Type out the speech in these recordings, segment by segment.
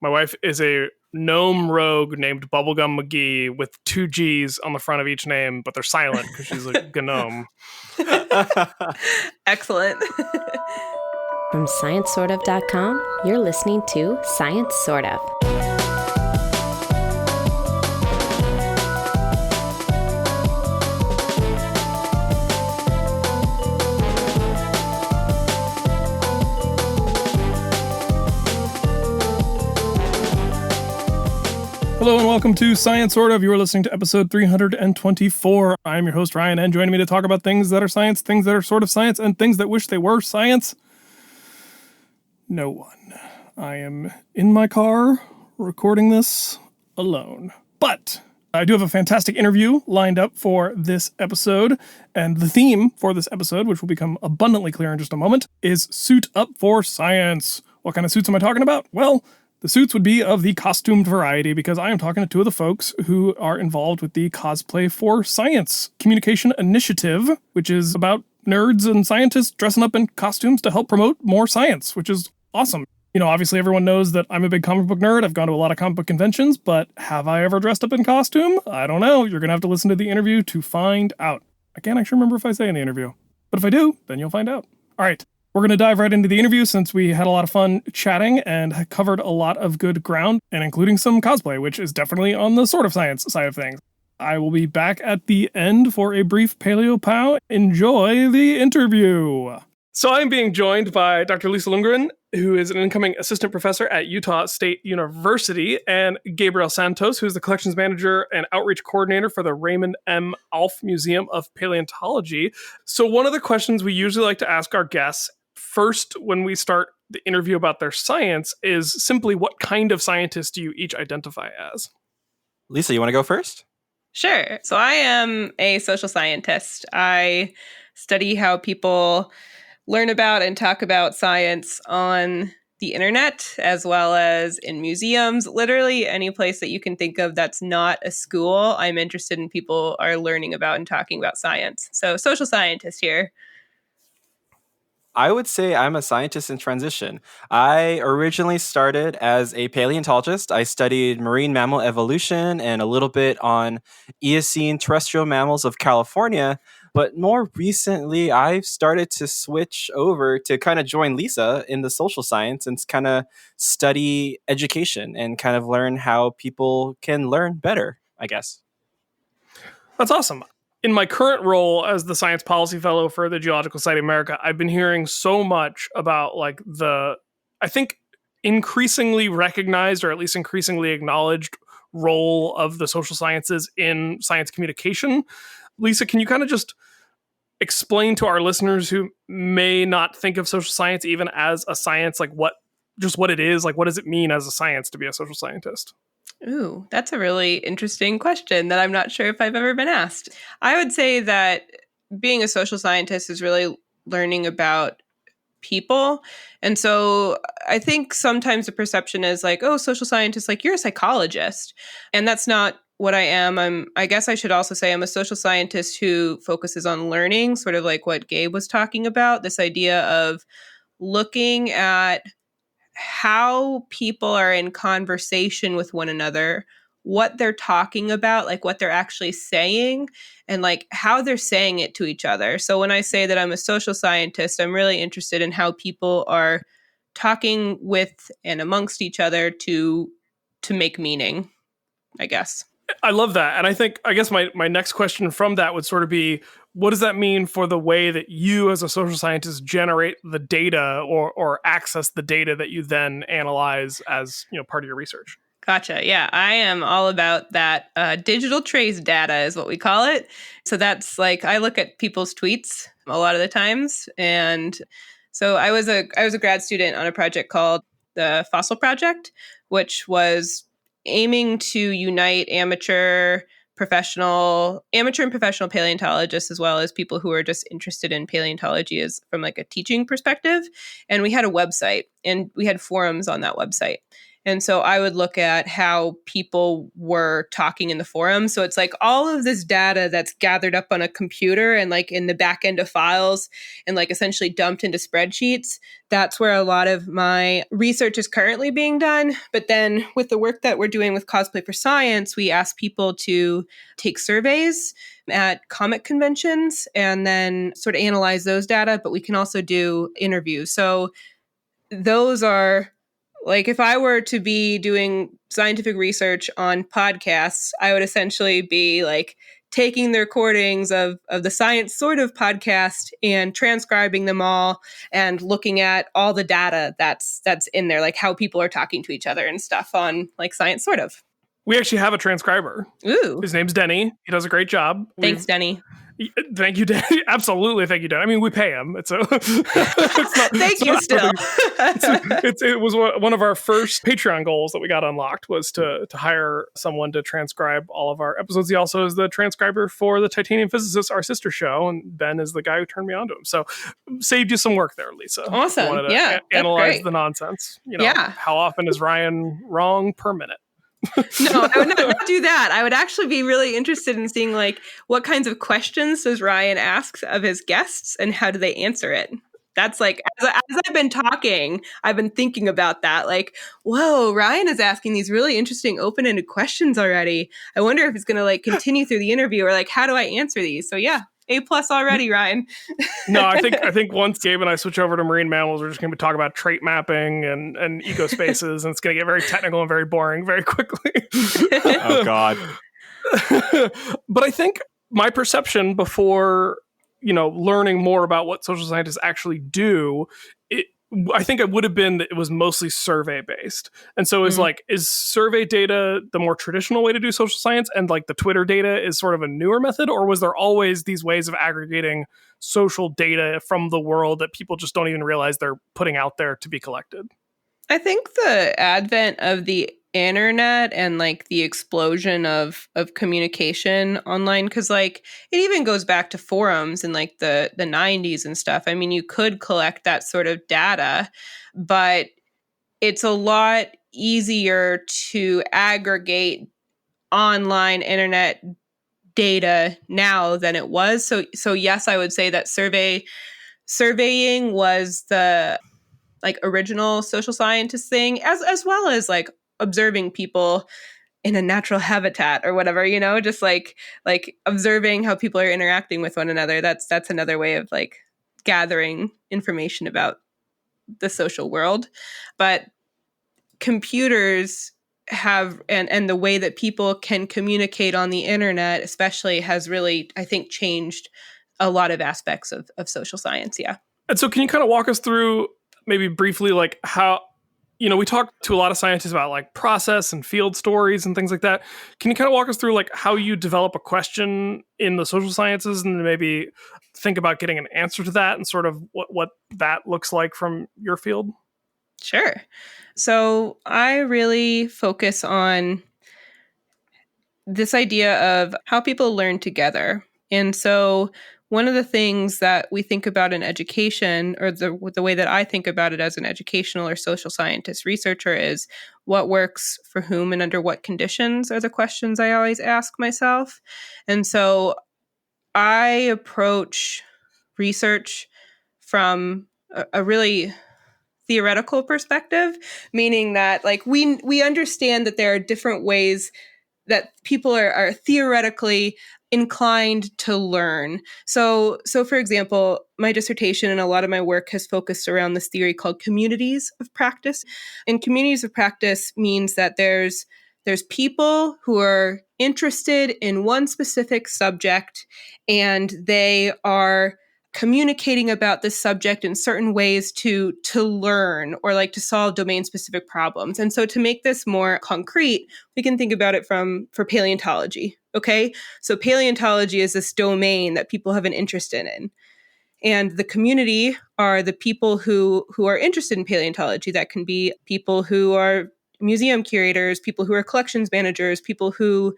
My wife is a gnome rogue named Bubblegum McGee with 2 G's on the front of each name, but they're silent because she's a gnome. Excellent. From ScienceSortOf.com, you're listening to Science Sort of. Hello and welcome to Science Sort of. You are listening to episode 324. I'm your host, Ryan, and joining me to talk about things that are science, things that are sort of science, and things that wish they were science, no one. I am in my car recording this alone. But I do have a fantastic interview lined up for this episode, and the theme for this episode, which will become abundantly clear in just a moment, is Suit Up for Science. What kind of suits am I talking about? Well, the suits would be of the costumed variety, because I am talking to two of the folks who are involved with the Cosplay for Science communication initiative, which is about nerds and scientists dressing up in costumes to help promote more science, which is awesome. You know, obviously everyone knows that I'm a big comic book nerd. I've gone to a lot of comic book conventions, but have I ever dressed up in costume? I don't know. You're going to have to listen to the interview to find out. I can't actually remember if I say in the interview, but if I do, then you'll find out. All right. We're going to dive right into the interview since we had a lot of fun chatting and covered a lot of good ground, and including some cosplay, which is definitely on the sort of science side of things. I will be back at the end for a brief PaleoPOW. Enjoy the interview. So I'm being joined by Dr. Lisa Lundgren, who is an incoming assistant professor at Utah State University, and Gabriel Santos, who's the collections manager and outreach coordinator for the Raymond M. Alf Museum of Paleontology. So one of the questions we usually like to ask our guests first when we start the interview about their science is simply, what kind of scientist do you each identify as? Lisa, you want to go first? Sure. So I am a social scientist. I study how people learn about and talk about science on the internet, as well as in museums. Literally any place that you can think of that's not a school, I'm interested in people are learning about and talking about science. So social scientist here. I would say I'm a scientist in transition. I originally started as a paleontologist. I studied marine mammal evolution and a little bit on Eocene terrestrial mammals of California. But more recently, I've started to switch over to kind of join Lisa in the social science and kind of study education and kind of learn how people can learn better, I guess. That's awesome. In my current role as the science policy fellow for the Geological Society of America, I've been hearing so much about I think increasingly recognized, or at least increasingly acknowledged, role of the social sciences in science communication. Lisa, can you kind of just explain to our listeners who may not think of social science even as a science, like what it is, like what does it mean as a science to be a social scientist? Ooh, that's a really interesting question that I'm not sure if I've ever been asked. I would say that being a social scientist is really learning about people. And so I think sometimes the perception is like, oh, social scientist, like you're a psychologist. And that's not what I am. I guess I should also say I'm a social scientist who focuses on learning, sort of like what Gabe was talking about, this idea of looking at how people are in conversation with one another, what they're talking about, like what they're actually saying, and like how they're saying it to each other. So when I say that I'm a social scientist, I'm really interested in how people are talking with and amongst each other to make meaning, I guess. I love that. And I guess my next question from that would sort of be, what does that mean for the way that you as a social scientist generate the data or access the data that you then analyze as, part of your research? Gotcha. Yeah, I am all about that. Digital trace data is what we call it. So that's like, I look at people's tweets a lot of the times. And so I was a grad student on a project called the Fossil Project, which was aiming to unite amateur and professional paleontologists, as well as people who are just interested in paleontology as from like a teaching perspective. And we had a website and we had forums on that website. And so I would look at how people were talking in the forum. So it's like all of this data that's gathered up on a computer and like in the back end of files and like essentially dumped into spreadsheets. That's where a lot of my research is currently being done. But then with the work that we're doing with Cosplay for Science, we ask people to take surveys at comic conventions and then sort of analyze those data. But we can also do interviews. So those are like, if I were to be doing scientific research on podcasts, I would essentially be like taking the recordings of the Science Sort of podcast and transcribing them all and looking at all the data that's in there, like how people are talking to each other and stuff on like Science Sort of. We actually have a transcriber. Ooh. His name's Denny. He does a great job. Thanks, Denny. Thank you, Denny. Absolutely, thank you, Denny. I mean, we pay him. It's not, Thank you still. It was one of our first Patreon goals that we got unlocked was to hire someone to transcribe all of our episodes. He also is the transcriber for the Titanium Physicist, our sister show, and Ben is the guy who turned me on to him. So saved you some work there, Lisa. Awesome. You wanted to Yeah. analyze the nonsense. You know, Yeah. How often is Ryan wrong per minute? No, I would not do that. I would actually be really interested in seeing like what kinds of questions does Ryan ask of his guests and how do they answer it? That's like, as I've been talking, I've been thinking about that. Like, whoa, Ryan is asking these really interesting open-ended questions already. I wonder if it's going to like continue through the interview or like, how do I answer these? So yeah, A+ already, Ryan. No, I think once Gabe and I switch over to marine mammals, we're just going to talk about trait mapping and ecospaces, and it's going to get very technical and very boring very quickly. Oh, God. But I think my perception before, learning more about what social scientists actually do, I think it would have been that it was mostly survey based. And so is survey data the more traditional way to do social science and like the Twitter data is sort of a newer method? Or was there always these ways of aggregating social data from the world that people just don't even realize they're putting out there to be collected? I think the advent of the internet and like the explosion of communication online, because like it even goes back to forums in like the 90s and stuff. I mean, you could collect that sort of data, but it's a lot easier to aggregate online internet data now than it was. So yes, I would say that surveying was the like original social scientist thing, as well as like observing people in a natural habitat or whatever, just like observing how people are interacting with one another. That's another way of like gathering information about the social world. But computers have and the way that people can communicate on the internet especially has really, I think, changed a lot of aspects of social science. Yeah. And so can you kind of walk us through maybe briefly, like how, we talk to a lot of scientists about like process and field stories and things like that. Can you kind of walk us through like how you develop a question in the social sciences and maybe think about getting an answer to that and sort of what that looks like from your field? Sure. So I really focus on this idea of how people learn together. And so one of the things that we think about in education, or the way that I think about it as an educational or social scientist researcher, is what works for whom and under what conditions are the questions I always ask myself. And so I approach research from a really theoretical perspective, meaning that like we understand that there are different ways that people are theoretically inclined to learn. So for example, my dissertation and a lot of my work has focused around this theory called communities of practice. And communities of practice means that there's people who are interested in one specific subject and they are communicating about this subject in certain ways to learn or like to solve domain specific problems. And so to make this more concrete, we can think about it for paleontology. Okay. So paleontology is this domain that people have an interest in. And the community are the people who are interested in paleontology. That can be people who are museum curators, people who are collections managers, people who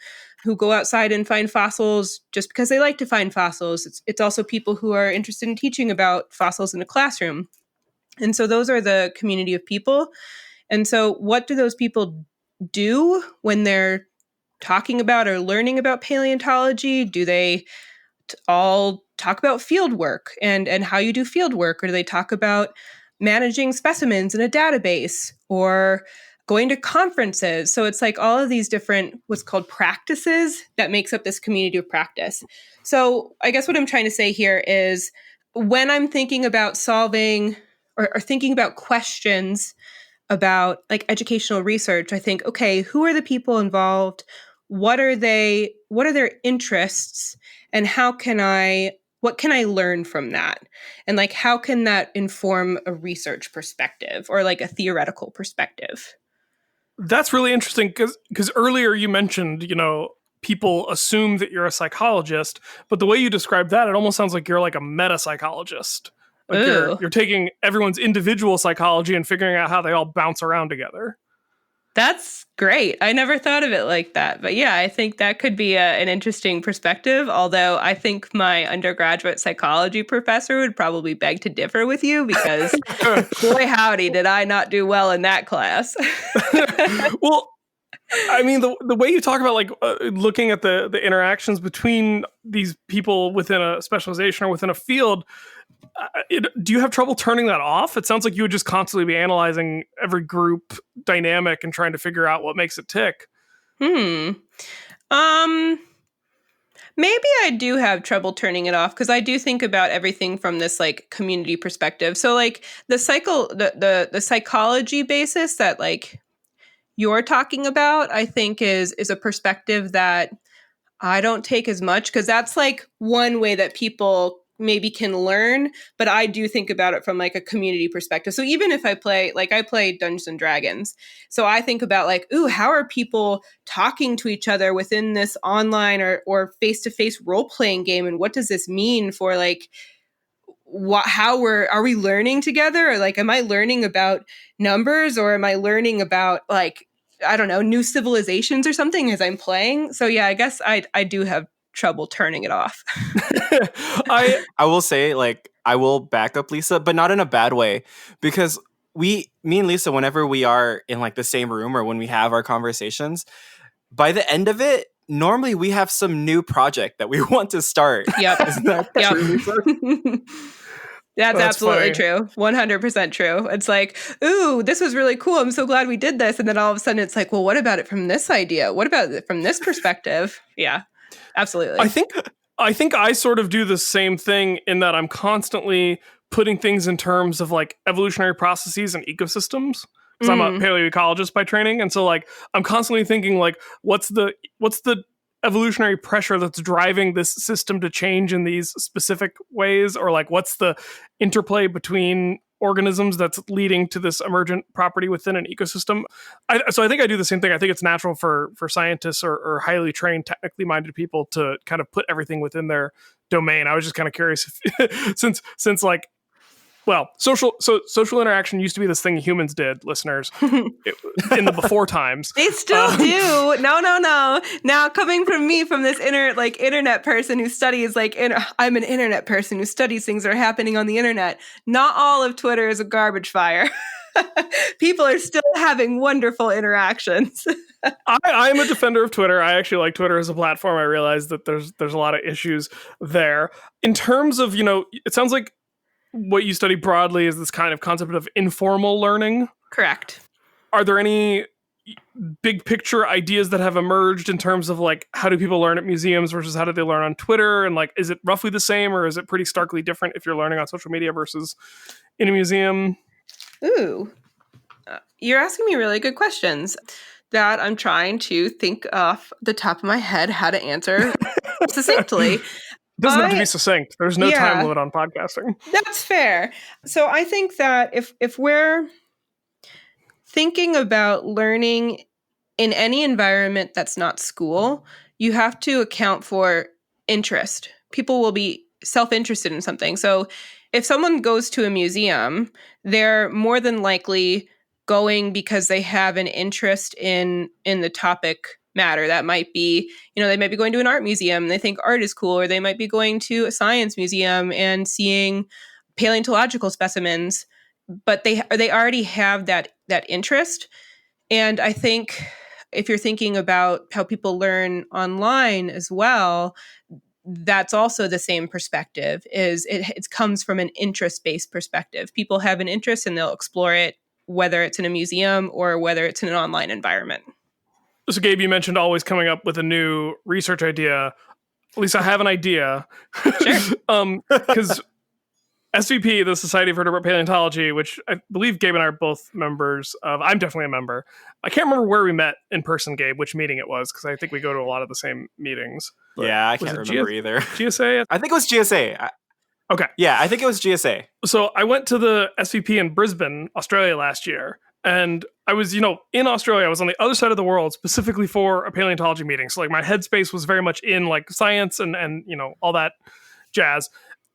go outside and find fossils just because they like to find fossils. It's also people who are interested in teaching about fossils in a classroom. And so those are the community of people. And so what do those people do when they're talking about or learning about paleontology? Do they all talk about field work and how you do field work? Or do they talk about managing specimens in a database or going to conferences? So it's like all of these different what's called practices that makes up this community of practice. So I guess what I'm trying to say here is when I'm thinking about solving or thinking about questions about like educational research, I think, okay, who are the people involved? What are their interests? And what can I learn from that? And like, how can that inform a research perspective or like a theoretical perspective? That's really interesting because earlier you mentioned, people assume that you're a psychologist, but the way you describe that, it almost sounds like you're like a meta psychologist. Like you're taking everyone's individual psychology and figuring out how they all bounce around together. That's great. I never thought of it like that. But yeah, I think that could be an interesting perspective. Although I think my undergraduate psychology professor would probably beg to differ with you because boy, howdy, did I not do well in that class. Well, I mean, the way you talk about like looking at the interactions between these people within a specialization or within a field, do you have trouble turning that off? It sounds like you would just constantly be analyzing every group dynamic and trying to figure out what makes it tick. Maybe I do have trouble turning it off because I do think about everything from this like community perspective. So like the psychology basis that like you're talking about, I think is a perspective that I don't take as much because that's like one way that people maybe can learn, but I do think about it from like a community perspective. So even if I play Dungeons and Dragons, so I think about like, ooh, how are people talking to each other within this online or face-to-face role-playing game, and what does this mean for like are we learning together, or like am I learning about numbers, or am I learning about like I don't know, new civilizations or something as I'm playing? So yeah, I guess I do have trouble turning it off. I will say, like, I will back up Lisa, but not in a bad way, because me and Lisa, whenever we are in like the same room or when we have our conversations, by the end of it, normally we have some new project that we want to start. Yep. Isn't that true, Lisa? That's absolutely true. 100% true. It's like, ooh, this was really cool. I'm so glad we did this. And then all of a sudden it's like, well, what about it from this idea? What about it from this perspective? Yeah, absolutely. I think I sort of do the same thing in that I'm constantly putting things in terms of like evolutionary processes and ecosystems, because I'm a paleoecologist by training. And so like, I'm constantly thinking like, what's the evolutionary pressure that's driving this system to change in these specific ways, or like what's the interplay between organisms that's leading to this emergent property within an ecosystem. So I think I do the same thing. I think it's natural for scientists or highly trained, technically minded people to kind of put everything within their domain. I was just kind of curious if, since like, well, social interaction used to be this thing humans did, listeners, in the before times. They still do. No. Now, coming from me, from this internet person who studies I'm an internet person who studies things that are happening on the internet. Not all of Twitter is a garbage fire. People are still having wonderful interactions. I'm a defender of Twitter. I actually like Twitter as a platform. I realize that there's a lot of issues there. In terms of, it sounds like what you study broadly is this kind of concept of informal learning. Correct. Are there any big picture ideas that have emerged in terms of like, how do people learn at museums versus how do they learn on Twitter? And like, is it roughly the same, or is it pretty starkly different if you're learning on social media versus in a museum? Ooh, you're asking me really good questions that I'm trying to think off the top of my head how to answer succinctly. Doesn't have to be succinct. There's no time limit on podcasting. That's fair. So I think that if we're thinking about learning in any environment that's not school, you have to account for interest. People will be self-interested in something. So if someone goes to a museum, they're more than likely going because they have an interest in the topic matter. That might be, they might be going to an art museum and they think art is cool, or they might be going to a science museum and seeing paleontological specimens, but they already have that that interest. And I think if you're thinking about how people learn online as well, that's also the same perspective. It comes from an interest-based perspective. People have an interest and they'll explore it, whether it's in a museum or whether it's in an online environment. So Gabe, you mentioned always coming up with a new research idea. At least I have an idea. Sure. Because SVP, the Society of Vertebrate Paleontology, which I believe Gabe and I are both members of. I'm definitely a member. I can't remember where we met in person, Gabe, which meeting it was, because I think we go to a lot of the same meetings. But yeah, I can't remember either. GSA? I think it was GSA. Okay. Yeah, I think it was GSA. So I went to the SVP in Brisbane, Australia last year. And I was, in Australia, I was on the other side of the world specifically for a paleontology meeting. So like my headspace was very much in like science and all that jazz.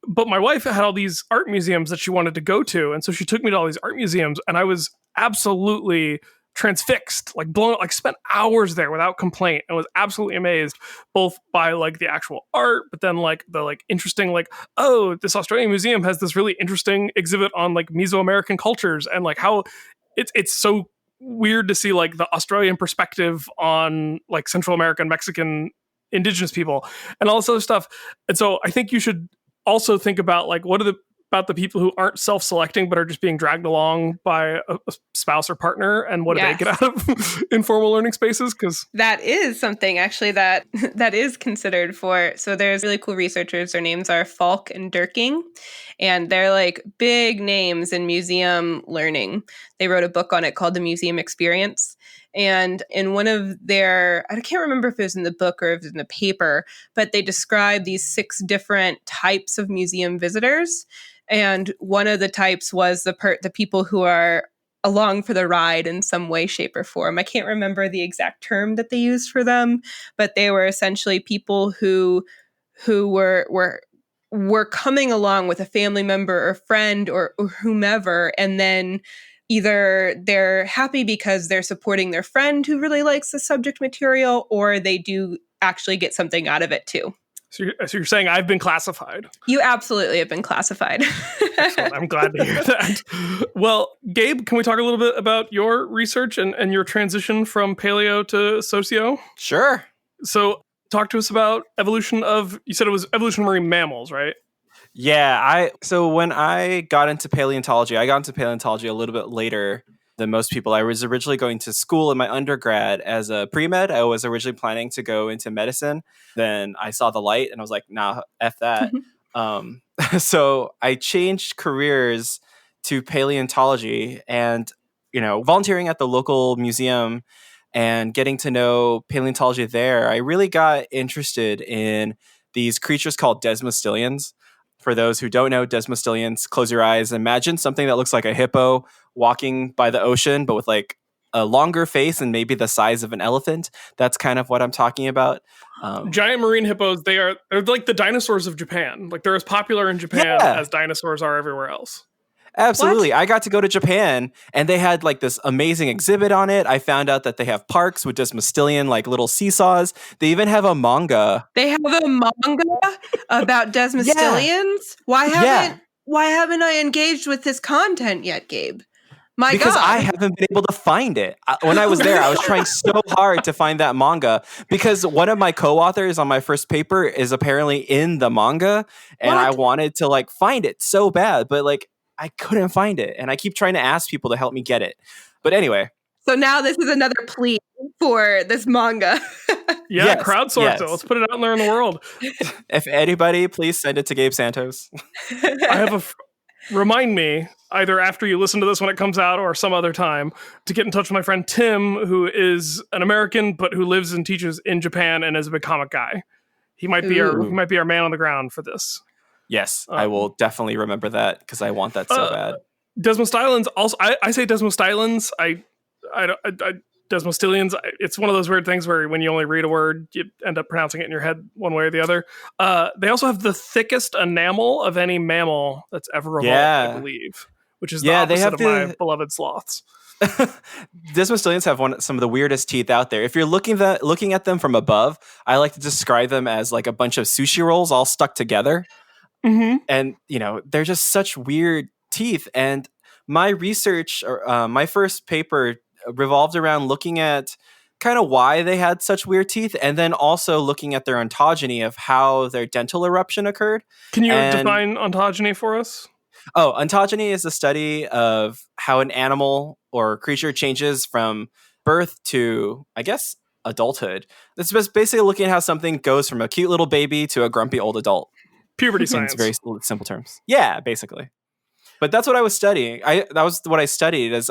But my wife had all these art museums that she wanted to go to. And so she took me to all these art museums and I was absolutely transfixed, like blown, like spent hours there without complaint. I was absolutely amazed both by like the actual art, but then like the like interesting, like, oh, this Australian museum has this really interesting exhibit on like Mesoamerican cultures and like how it's so weird to see like the Australian perspective on like Central American, Mexican, indigenous people and all this other stuff. And so I think you should also think about like what are about the people who aren't self-selecting but are just being dragged along by a spouse or partner, and what do they get out of informal learning spaces? Because that is something actually that is considered for. So there's really cool researchers. Their names are Falk and Durking, and they're like big names in museum learning. They wrote a book on it called The Museum Experience. And in one of their, I can't remember if it was in the book or if it was in the paper, but they described these 6 different types of museum visitors. And one of the types was the people who are along for the ride in some way, shape, or form. I can't remember the exact term that they used for them, but they were essentially people who were coming along with a family member or friend or whomever, and then either they're happy because they're supporting their friend who really likes the subject material, or they do actually get something out of it too. So you're saying I've been classified? You absolutely have been classified. Excellent. I'm glad to hear that. Well, Gabe, can we talk a little bit about your research and your transition from paleo to socio? Sure. So talk to us about you said it was evolution of marine mammals, right? Yeah, so when I got into paleontology a little bit later than most people. I was originally going to school in my undergrad as a pre-med. I was originally planning to go into medicine. Then I saw the light and I was like, nah, F that. So I changed careers to paleontology and, volunteering at the local museum and getting to know paleontology there. I really got interested in these creatures called Desmostylians. For those who don't know, Desmostylians, close your eyes. Imagine something that looks like a hippo walking by the ocean, but with like a longer face and maybe the size of an elephant. That's kind of what I'm talking about. Giant marine hippos, they're like the dinosaurs of Japan. Like they're as popular in Japan as dinosaurs are everywhere else. Absolutely. What? I got to go to Japan and they had like this amazing exhibit on it. I found out that they have parks with Desmostylian, like little seesaws. They even have a manga. They have a manga about Desmostylians? Yeah. Why haven't I engaged with this content yet, Gabe? Because God. I haven't been able to find it. When I was there, I was trying so hard to find that manga because one of my co-authors on my first paper is apparently in the manga, and I wanted to like find it so bad, but like I couldn't find it, and I keep trying to ask people to help me get it. But anyway. So now this is another plea for this manga. Yeah, crowdsource it. Let's put it out there in the world. If anybody, please send it to Gabe Santos. I have remind me, either after you listen to this when it comes out or some other time, to get in touch with my friend Tim, who is an American but who lives and teaches in Japan and is a big comic guy. He might be our man on the ground for this. Yes, I will definitely remember that because I want that so bad. Desmostylians also. I say Desmostylians. I Desmostylians. It's one of those weird things where when you only read a word, you end up pronouncing it in your head one way or the other. They also have the thickest enamel of any mammal that's ever evolved, I believe, which is the opposite of my beloved sloths. Desmostylians have some of the weirdest teeth out there. If you're looking at them from above, I like to describe them as like a bunch of sushi rolls all stuck together. Mm-hmm. And they're just such weird teeth. And my research, my first paper revolved around looking at kind of why they had such weird teeth, and then also looking at their ontogeny of how their dental eruption occurred. Can you And- define ontogeny for us? Oh, ontogeny is the study of how an animal or creature changes from birth to, I guess, adulthood. It's just basically looking at how something goes from a cute little baby to a grumpy old adult. Puberty In science. very simple terms. Yeah, basically. But that's what I was studying. That was what I studied as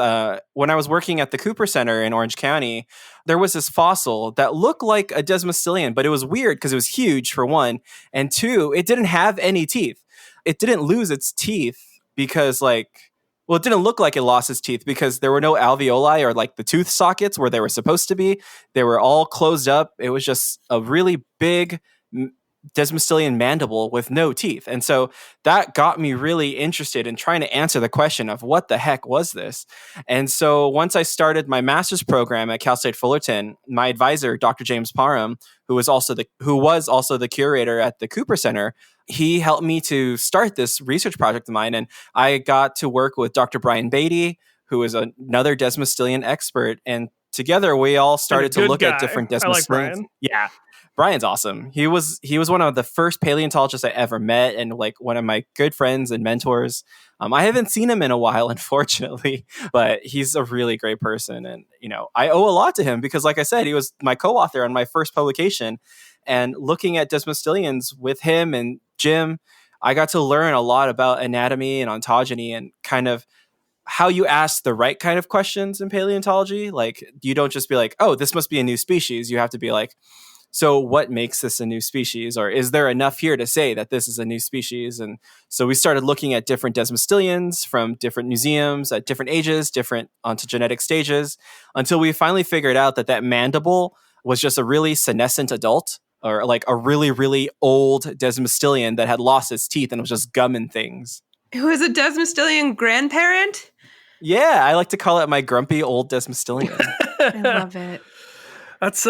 when I was working at the Cooper Center in Orange County. There was this fossil that looked like a Desmostylian, but it was weird because it was huge, for one, and two, it didn't have any teeth. It didn't lose its teeth because, it didn't look like it lost its teeth because there were no alveoli or like the tooth sockets where they were supposed to be. They were all closed up. It was just a really big Desmostylian mandible with no teeth. And so that got me really interested in trying to answer the question of what the heck was this? And so once I started my master's program at Cal State Fullerton, my advisor, Dr. James Parham, who was also the curator at the Cooper Center, he helped me to start this research project of mine. And I got to work with Dr. Brian Beatty, who is another Desmostylian expert. And together we all started to look at different Desmostylians. I like Brian. Yeah. Brian's awesome. He was one of the first paleontologists I ever met, and like one of my good friends and mentors. I haven't seen him in a while, unfortunately, but he's a really great person. And, I owe a lot to him because, like I said, he was my co-author on my first publication. And looking at Desmostylians with him and Jim, I got to learn a lot about anatomy and ontogeny and kind of how you ask the right kind of questions in paleontology. Like, you don't just be like, oh, this must be a new species. You have to be like, so what makes this a new species? Or is there enough here to say that this is a new species? And so we started looking at different Desmostylians from different museums at different ages, different ontogenetic stages, until we finally figured out that mandible was just a really senescent adult, or like a really, really old Desmostylian that had lost its teeth and was just gumming things. It was a Desmostylian grandparent? Yeah, I like to call it my grumpy old Desmostylian. I love it. That's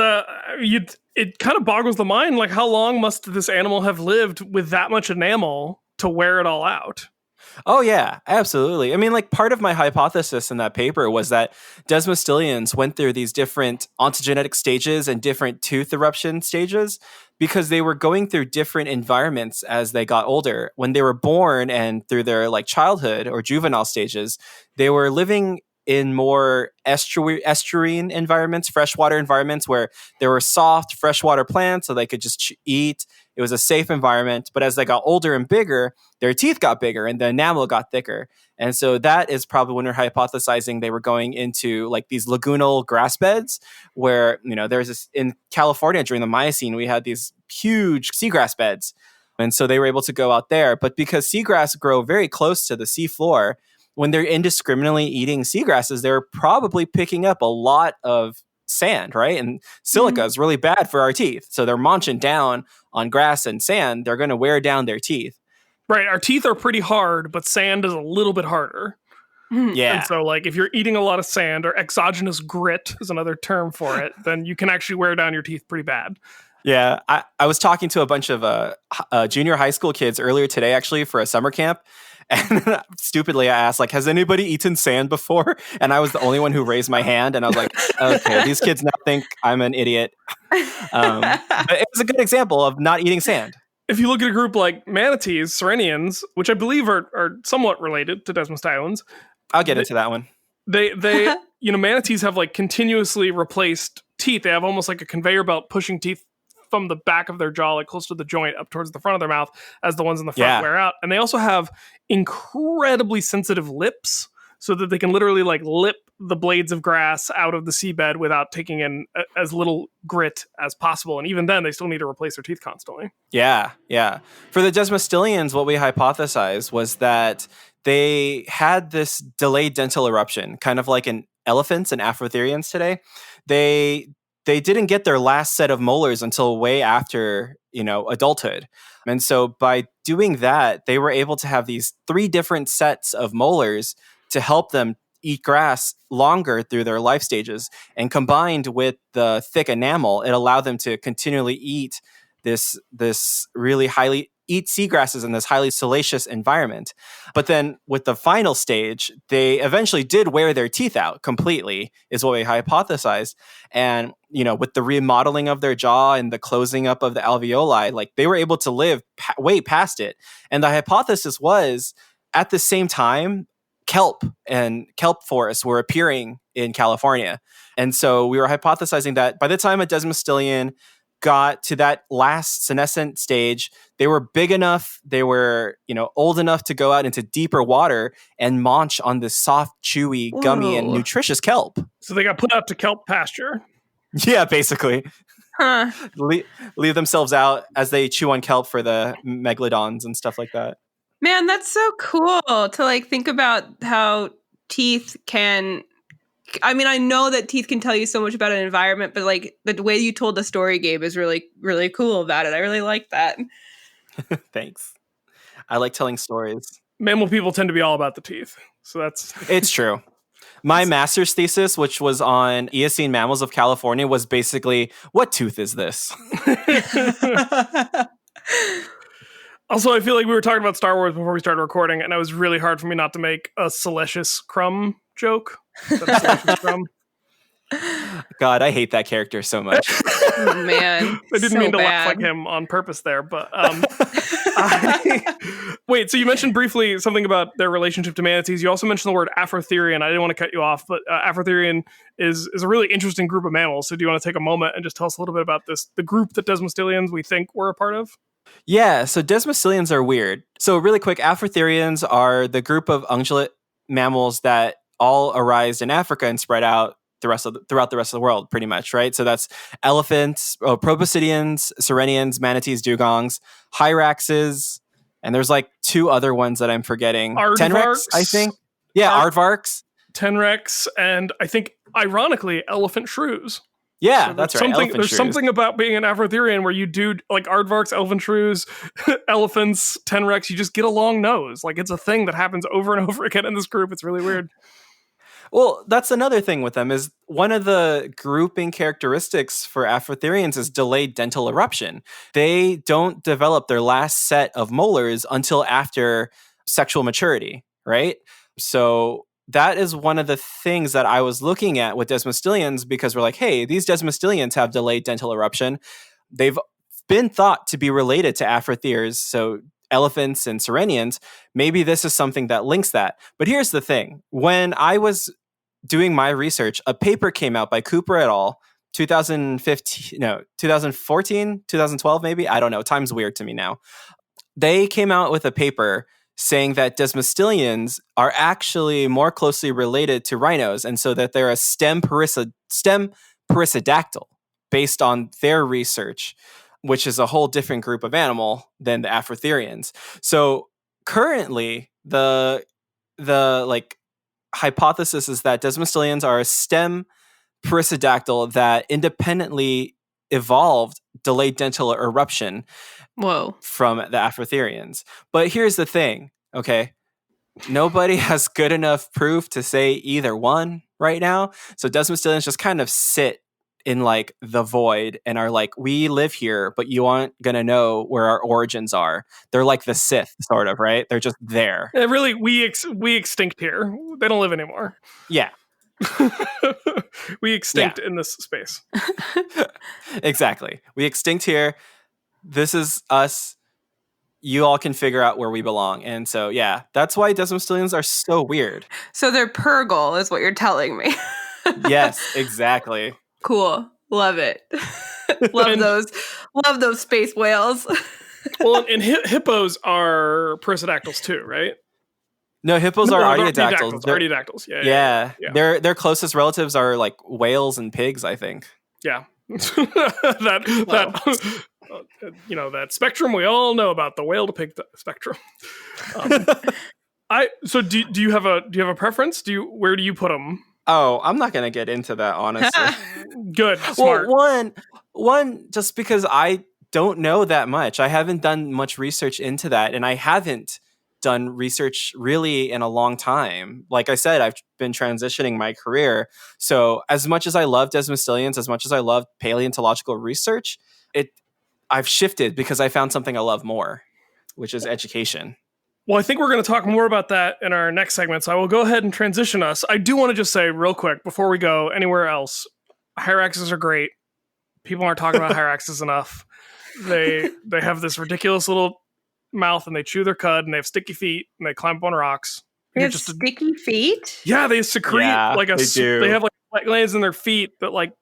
it kind of boggles the mind. Like, how long must this animal have lived with that much enamel to wear it all out? Oh, yeah, absolutely. I mean, like, part of my hypothesis in that paper was that Desmostylians went through these different ontogenetic stages and different tooth eruption stages because they were going through different environments as they got older. When they were born and through their childhood or juvenile stages, they were living in more estuarine environments, freshwater environments where there were soft freshwater plants so they could just eat. It was a safe environment. But as they got older and bigger, their teeth got bigger and the enamel got thicker. And so that is probably when we're hypothesizing they were going into like these lagoonal grass beds where, there's this in California during the Miocene, we had these huge seagrass beds. And so they were able to go out there. But because seagrass grow very close to the seafloor, when they're indiscriminately eating seagrasses, they're probably picking up a lot of sand, right? And silica is really bad for our teeth. So they're munching down on grass and sand. They're going to wear down their teeth. Right. Our teeth are pretty hard, but sand is a little bit harder. Yeah. And so, like, if you're eating a lot of sand, or exogenous grit is another term for it, then you can actually wear down your teeth pretty bad. Yeah. I was talking to a bunch of junior high school kids earlier today, actually, for a summer camp. And stupidly, I asked, like, has anybody eaten sand before? And I was the only one who raised my hand. And I was like, okay, these kids now think I'm an idiot. But it was a good example of not eating sand. If you look at a group like manatees, Sirenians, which I believe are somewhat related to Desmostylians. I'll get into that one. They manatees have like continuously replaced teeth. They have almost like a conveyor belt pushing teeth from the back of their jaw, like close to the joint, up towards the front of their mouth, as the ones in the front wear out. And they also have incredibly sensitive lips, so that they can literally like lip the blades of grass out of the seabed without taking in as little grit as possible. And even then, they still need to replace their teeth constantly. Yeah. For the Desmostylians, what we hypothesized was that they had this delayed dental eruption, kind of like in elephants and Afrotherians today. They didn't get their last set of molars until way after, adulthood. And so by doing that, they were able to have these 3 different sets of molars to help them eat grass longer through their life stages. And combined with the thick enamel, it allowed them to continually eat this really highly eat seagrasses in this highly salacious environment. But then with the final stage, they eventually did wear their teeth out completely, is what we hypothesized. And, with the remodeling of their jaw and the closing up of the alveoli, like they were able to live way past it. And the hypothesis was at the same time, kelp and kelp forests were appearing in California. And so we were hypothesizing that by the time a Desmostylian got to that last senescent stage, they were big enough, they were, old enough to go out into deeper water and munch on this soft, chewy, gummy, and nutritious kelp. So they got put out to kelp pasture. Yeah, basically. Huh. Leave themselves out as they chew on kelp for the megalodons and stuff like that. Man, that's so cool to think about how teeth can... I mean, I know that teeth can tell you so much about an environment, but the way you told the story, Gabe, is really, really cool about it. I really like that. Thanks. I like telling stories. Mammal people tend to be all about the teeth. So It's true. My master's thesis, which was on Eocene mammals of California, was basically, what tooth is this? Also, I feel like we were talking about Star Wars before we started recording, and it was really hard for me not to make a salacious crumb joke. God, I hate that character so much. Oh, man. I didn't mean to laugh like him on purpose there, but wait, so you mentioned briefly something about their relationship to manatees. You also mentioned the word Afrotherian. I didn't want to cut you off, but Afrotherian is a really interesting group of mammals. So do you want to take a moment and just tell us a little bit about the group that Desmostylians we think were a part of? Yeah, so Desmostylians are weird. So really quick, Afrotherians are the group of ungulate mammals that all arise in Africa and spread out throughout the rest of the world, pretty much, right? So that's elephants, proboscideans, sirenians, manatees, dugongs, hyraxes, and there's two other ones that I'm forgetting. Aardvarks, Tenrex, I think. Yeah, aardvarks. Tenrex, and I think, ironically, elephant shrews. Yeah, so that's right. There's something about being an Afrotherian where you do aardvarks, elephant shrews, elephants, Tenrex, you just get a long nose. It's a thing that happens over and over again in this group. It's really weird. Well, that's another thing with them is one of the grouping characteristics for Afrotherians is delayed dental eruption. They don't develop their last set of molars until after sexual maturity, right? So that is one of the things that I was looking at with Desmostylians because we're like, hey, these Desmostylians have delayed dental eruption. They've been thought to be related to Afrotheres, so elephants and sirenians. Maybe this is something that links that. But here's the thing. When I was doing my research, a paper came out by Cooper et al. 2014, 2012 maybe? I don't know. Time's weird to me now. They came out with a paper saying that Desmostylians are actually more closely related to rhinos, and so that they're a stem perissodactyl based on their research, which is a whole different group of animal than the Afrotherians. So currently, the hypothesis is that Desmostylians are a stem perissodactyl that independently evolved delayed dental eruption from the Afrotherians. But here's the thing, okay? Nobody has good enough proof to say either one right now. So Desmostylians just kind of sit in the void and are we live here, but you aren't going to know where our origins are. They're like the Sith, sort of, right? They're just there. Yeah, really, we extinct here. They don't live anymore. Yeah. We extinct in this space. Exactly. We extinct here. This is us. You all can figure out where we belong. And so, yeah, that's why Desmostylians are so weird. So they're purgle is what you're telling me. Yes, exactly. Cool. Love it. Love those space whales. Well, and hippos are perissodactyls too, right? No, hippos are artiodactyls. Artiodactyls. Yeah. Their closest relatives are whales and pigs, I think. Yeah. That spectrum we all know about, the whale to pig spectrum. So do you have a preference? Where do you put them? Oh, I'm not going to get into that, honestly. Good. Smart. Well, one, just because I don't know that much. I haven't done much research into that, and I haven't done research really in a long time. Like I said, I've been transitioning my career. So as much as I love Desmostylians, as much as I love paleontological research, I've shifted because I found something I love more. which is education. Well, I think we're going to talk more about that in our next segment, so I will go ahead and transition us. I do want to just say real quick, before we go anywhere else, hyraxes are great. People aren't talking about hyraxes enough. They have this ridiculous little mouth, and they chew their cud, and they have sticky feet, and they climb up on rocks. They have sticky feet? Yeah, they secrete they have like glands in their feet that like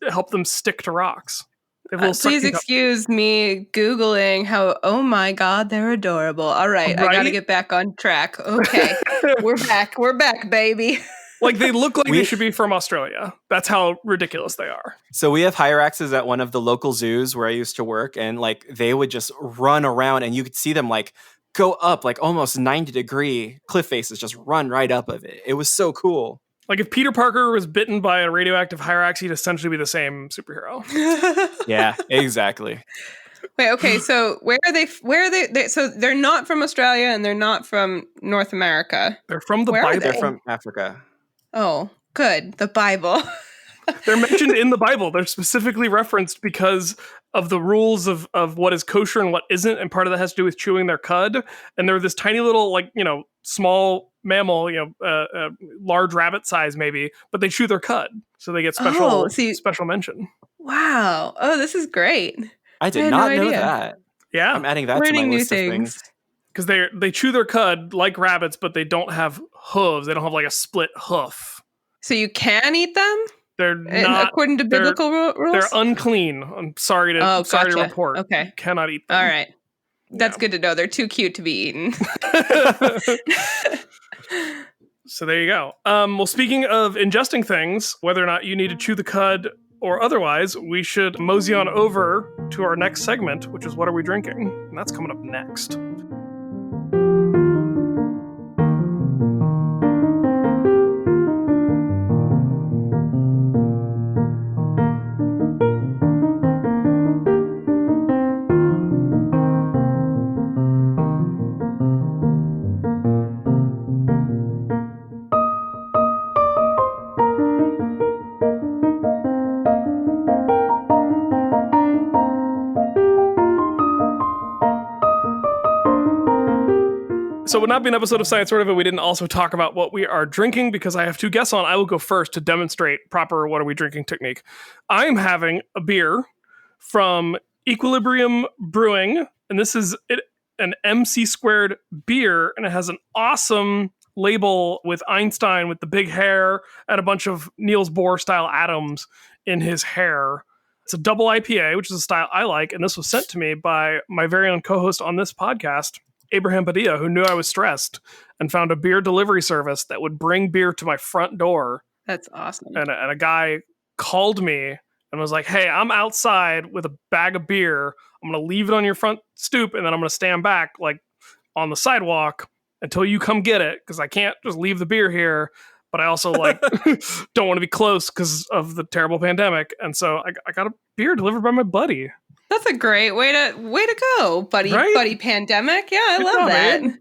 help them stick to rocks. Please excuse me Googling how, oh my God, they're adorable. All right, I got to get back on track. Okay, we're back. We're back, baby. Like they look like they should be from Australia. That's how ridiculous they are. So we have hyraxes at one of the local zoos where I used to work, and like they would just run around and you could see them like go up like almost 90-degree cliff faces, just run right up of it. It was so cool. Like if Peter Parker was bitten by a radioactive hyrax, he'd essentially be the same superhero. Yeah, exactly. Wait, okay, so where are they? So they're not from Australia and they're not from North America. They're from the Bible. They're from Africa. Oh, good. The Bible. They're mentioned in the Bible. They're specifically referenced because of the rules of what is kosher and what isn't, and part of that has to do with chewing their cud. And they're this tiny little, like, small mammal, large rabbit size maybe, but they chew their cud, so they get special mention. Wow. Oh, this is great. I did not know that. Yeah, I'm adding that to my list of things. Because they chew their cud like rabbits, but they don't have hooves. They don't have like a split hoof. So you can eat them? They're not according to biblical rules. They're unclean. I'm sorry to report. Okay, you cannot eat them. All right, that's good to know. They're too cute to be eaten. So there you go. Well, speaking of ingesting things, whether or not you need to chew the cud or otherwise, we should mosey on over to our next segment, which is What Are We Drinking? And that's coming up next. So it would not be an episode of Science Sort of if we didn't also talk about what we are drinking, because I have two guests on. I will go first to demonstrate proper What Are We Drinking technique. I am having a beer from Equilibrium Brewing, and this is an MC squared beer, and it has an awesome label with Einstein with the big hair and a bunch of Niels Bohr style atoms in his hair. It's a double IPA, which is a style I like, and this was sent to me by my very own co-host on this podcast, Abraham Padilla, who knew I was stressed and found a beer delivery service that would bring beer to my front door. That's awesome. And a guy called me and was like, hey, I'm outside with a bag of beer. I'm going to leave it on your front stoop, and then I'm going to stand back like on the sidewalk until you come get it, because I can't just leave the beer here. But I also don't want to be close because of the terrible pandemic. And so I got a beer delivered by my buddy. That's a great way to go, buddy. Right? Buddy pandemic. Yeah, I love that. Man.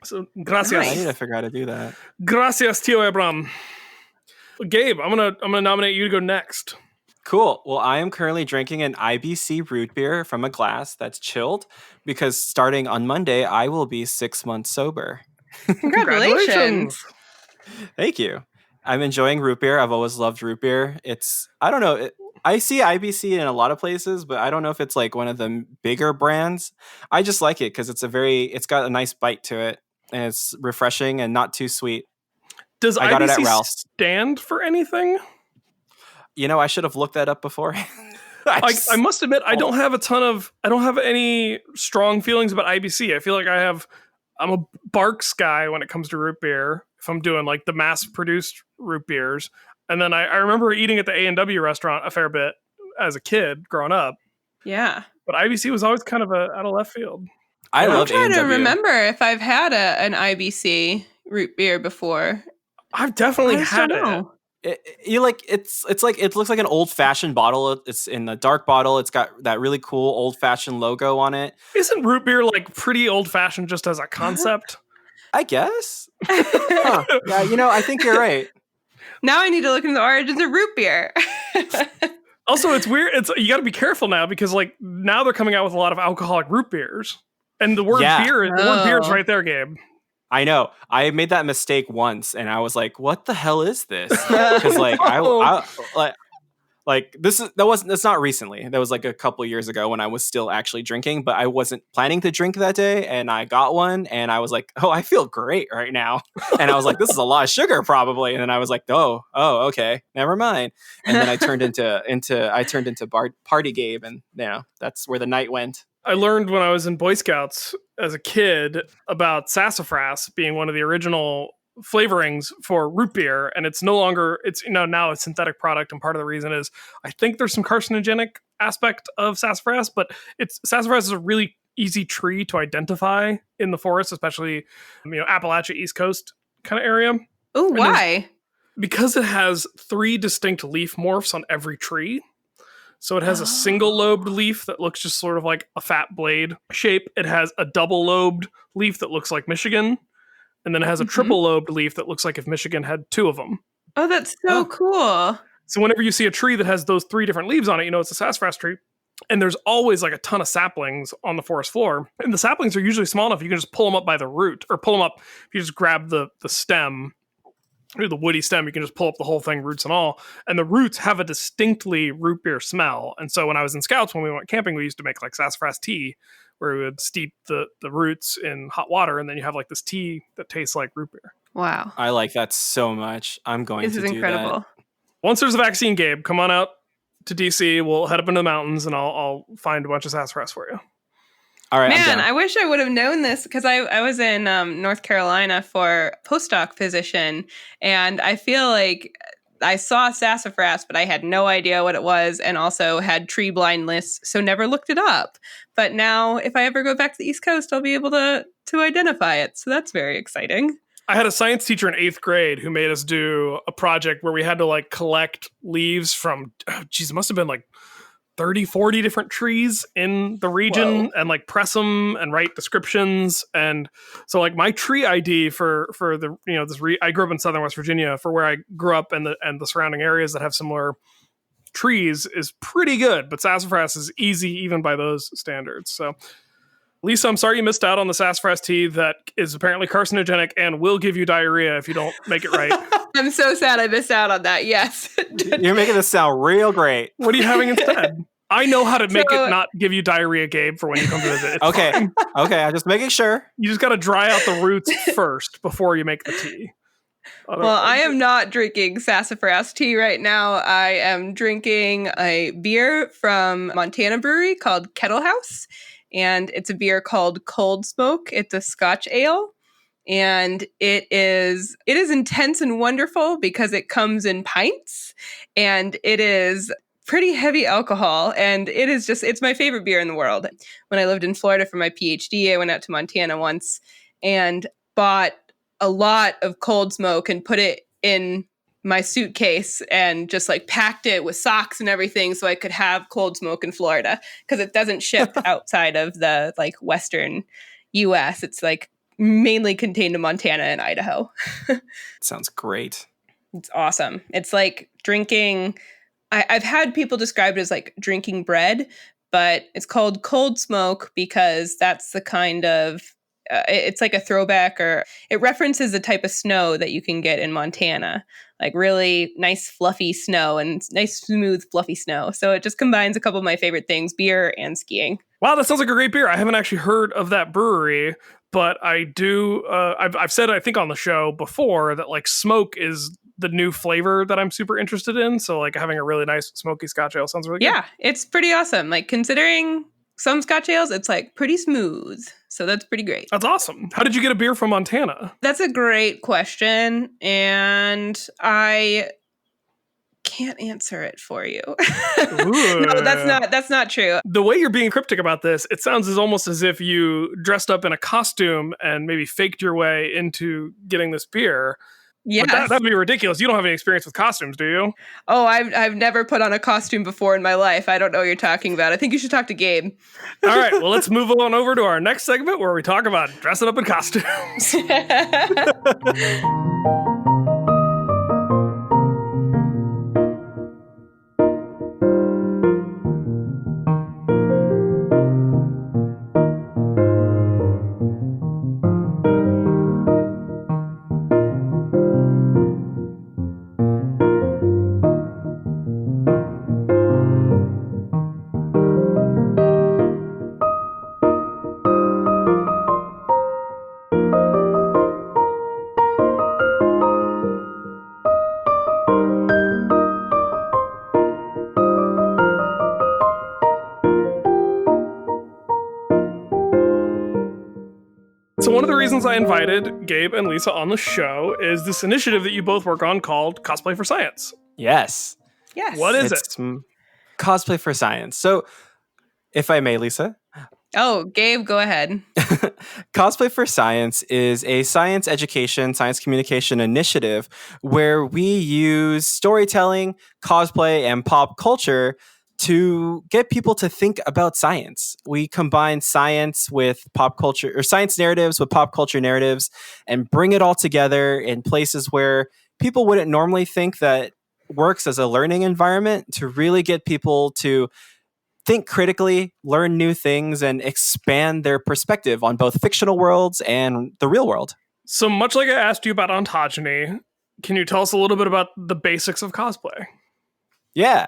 So, gracias. I need to figure out how to do that. Gracias, tío Abraham. Gabe, I'm gonna nominate you to go next. Cool. Well, I am currently drinking an IBC Root Beer from a glass that's chilled, because starting on Monday, I will be 6 months sober. Congratulations. Thank you. I'm enjoying root beer. I've always loved root beer. I don't know. I see IBC in a lot of places, but I don't know if it's like one of the bigger brands. I just like it because it's got a nice bite to it, and it's refreshing and not too sweet. Does I got it at IBC Ralph's. Stand for anything? I should have looked that up before. I must admit, I don't have any strong feelings about IBC. I feel like I'm a Barks guy when it comes to root beer, if I'm doing like the mass-produced root beers. And then I remember eating at the A&W restaurant a fair bit as a kid growing up. Yeah. But IBC was always kind of out of left field. I'm trying to remember if I've had an IBC root beer before. I've definitely had it. It looks like an old-fashioned bottle. It's in a dark bottle. It's got that really cool old-fashioned logo on it. Isn't root beer like pretty old-fashioned just as a concept? I guess. Huh. Yeah, I think you're right. Now I need to look into the origins of root beer. Also, it's weird. You got to be careful now, because like now they're coming out with a lot of alcoholic root beers. And the word beer is Oh. right there, Gabe. I know. I made that mistake once, and I was like, "What the hell is this?" Because like that's not recently. That was like a couple years ago when I was still actually drinking, but I wasn't planning to drink that day, and I got one, and I was like, "Oh, I feel great right now," and I was like, "This is a lot of sugar, probably," and then I was like, "Oh, okay, never mind," and then I turned into Party Gabe, and that's where the night went. I learned when I was in Boy Scouts as a kid about sassafras being one of the original flavorings for root beer, and it's no longer now a synthetic product, and part of the reason is I think there's some carcinogenic aspect of sassafras, but sassafras is a really easy tree to identify in the forest, especially Appalachia East Coast kind of area. Oh, why? Because it has 3 distinct leaf morphs on every tree. So it has a single-lobed leaf that looks just sort of like a fat blade shape. It has a double-lobed leaf that looks like Michigan. And then it has a triple-lobed leaf that looks like if Michigan had 2 of them. Oh, that's so cool. So whenever you see a tree that has those 3 different leaves on it, it's a sassafras tree. And there's always like a ton of saplings on the forest floor. And the saplings are usually small enough you can just pull them up by the root, or pull them up if you just grab the stem, or the woody stem, you can just pull up the whole thing, roots and all. And the roots have a distinctly root beer smell. And so when I was in Scouts, when we went camping, we used to make like sassafras tea, where we would steep the roots in hot water, and then you have like this tea that tastes like root beer. Wow. I like that so much. I'm going to do that. This is incredible. Once there's a vaccine, Gabe, come on out to DC. We'll head up into the mountains, and I'll find a bunch of sassafras for you. All right, Man, I wish I would have known this, because I was in North Carolina for postdoc position, and I feel like I saw sassafras, but I had no idea what it was, and also had tree blindness, so never looked it up. But now, if I ever go back to the East Coast, I'll be able to identify it. So that's very exciting. I had a science teacher in 8th grade who made us do a project where we had to like collect leaves from, it must have been like 30, 40 different trees in the region. Whoa. And like press them and write descriptions. And so like my tree ID for the, I grew up in Southern West Virginia, for where I grew up, and the surrounding areas that have similar trees is pretty good, but sassafras is easy even by those standards. So Lisa, I'm sorry you missed out on the sassafras tea that is apparently carcinogenic and will give you diarrhea if you don't make it right. I'm so sad I missed out on that. Yes. You're making this sound real great. What are you having instead? I know how to make it not give you diarrhea, Gabe, for when you come to visit. It's okay. fine. Okay, I'm just making sure. You just got to dry out the roots first before you make the tea. Well, I am not drinking sassafras tea right now. I am drinking a beer from Montana Brewery called KettleHouse, and it's a beer called Cold Smoke. It's a Scotch ale, and it is intense and wonderful because it comes in pints, and it is pretty heavy alcohol, and it's my favorite beer in the world. When I lived in Florida for my PhD, I went out to Montana once and bought a lot of Cold Smoke and put it in my suitcase and just like packed it with socks and everything so I could have Cold Smoke in Florida, because it doesn't ship outside of the like Western US. It's like mainly contained in Montana and Idaho. Sounds great. It's awesome. It's like drinking, I've had people describe it as like drinking bread, but it's called Cold Smoke because that's the kind of it's like a throwback, or it references the type of snow that you can get in Montana, like really nice fluffy snow and nice smooth fluffy snow. So it just combines a couple of my favorite things, beer and skiing. Wow, that sounds like a great beer. I haven't actually heard of that brewery, but I do. I've said, I think on the show before, that like smoke is the new flavor that I'm super interested in. So like having a really nice smoky Scotch ale sounds really good. Yeah, it's pretty awesome. Like considering some Scotch ales, it's like pretty smooth. So that's pretty great. That's awesome. How did you get a beer from Montana? That's a great question, and I can't answer it for you. No, that's not true. The way you're being cryptic about this, it sounds almost as if you dressed up in a costume and maybe faked your way into getting this beer. Yes. But that'd be ridiculous. You don't have any experience with costumes, do you? Oh, I've never put on a costume before in my life. I don't know what you're talking about. I think you should talk to Gabe. All right, well, let's move on over to our next segment where we talk about dressing up in costumes. So one of the reasons I invited Gabe and Lisa on the show is this initiative that you both work on called Cosplay for Science. Yes. Yes. What is It's it? Cosplay for Science. So, if I may, Lisa. Oh, Gabe, go ahead. Cosplay for Science is a science education, science communication initiative where we use storytelling, cosplay, and pop culture to get people to think about science. We combine science with pop culture, or science narratives with pop culture narratives, and bring it all together in places where people wouldn't normally think that works as a learning environment, to really get people to think critically, learn new things, and expand their perspective on both fictional worlds and the real world. So much like I asked you about ontogeny, can you tell us a little bit about the basics of cosplay? Yeah.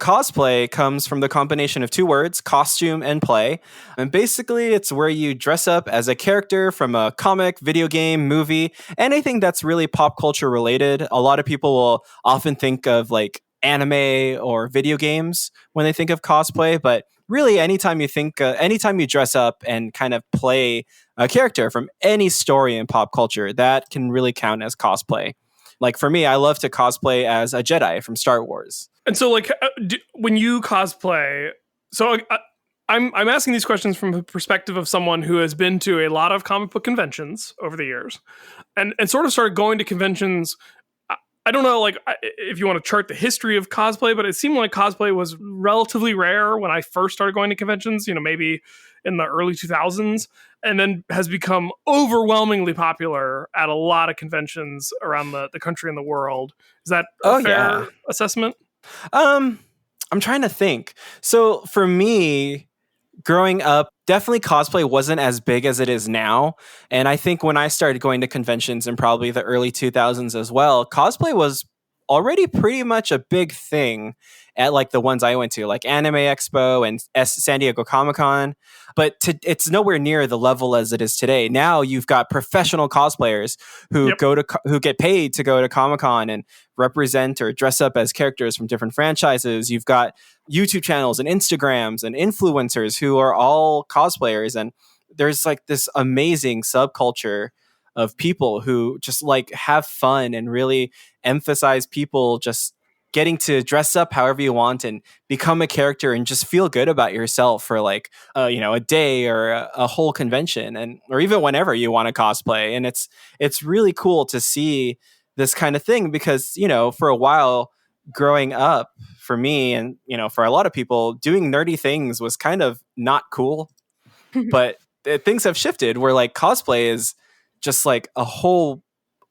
Cosplay comes from the combination of two words, costume and play. And basically, it's where you dress up as a character from a comic, video game, movie, anything that's really pop culture related. A lot of people will often think of like anime or video games when they think of cosplay, but really anytime you dress up and kind of play a character from any story in pop culture, that can really count as cosplay. Like for me, I love to cosplay as a Jedi from Star Wars. And so, like, when you cosplay, so I'm asking these questions from the perspective of someone who has been to a lot of comic book conventions over the years, and sort of started going to conventions. I don't know, like, if you want to chart the history of cosplay, but it seemed like cosplay was relatively rare when I first started going to conventions. You know, maybe in the early 2000s, and then has become overwhelmingly popular at a lot of conventions around the country and the world. Is that a fair assessment? I'm trying to think. So for me, growing up, definitely cosplay wasn't as big as it is now. And I think when I started going to conventions in probably the early 2000s as well, cosplay was already pretty much a big thing at like the ones I went to, like Anime Expo and San Diego Comic-Con. But it's nowhere near the level as it is today. Now you've got professional cosplayers who who get paid to go to Comic-Con and represent or dress up as characters from different franchises. You've got YouTube channels and Instagrams and influencers who are all cosplayers. And there's like this amazing subculture of people who just like have fun and really emphasize people just getting to dress up however you want and become a character and just feel good about yourself for like a day or a whole convention, and or even whenever you want to cosplay. And it's really cool to see this kind of thing because, you know, for a while growing up for me and, you know, for a lot of people, doing nerdy things was kind of not cool. But things have shifted where like cosplay is just like a whole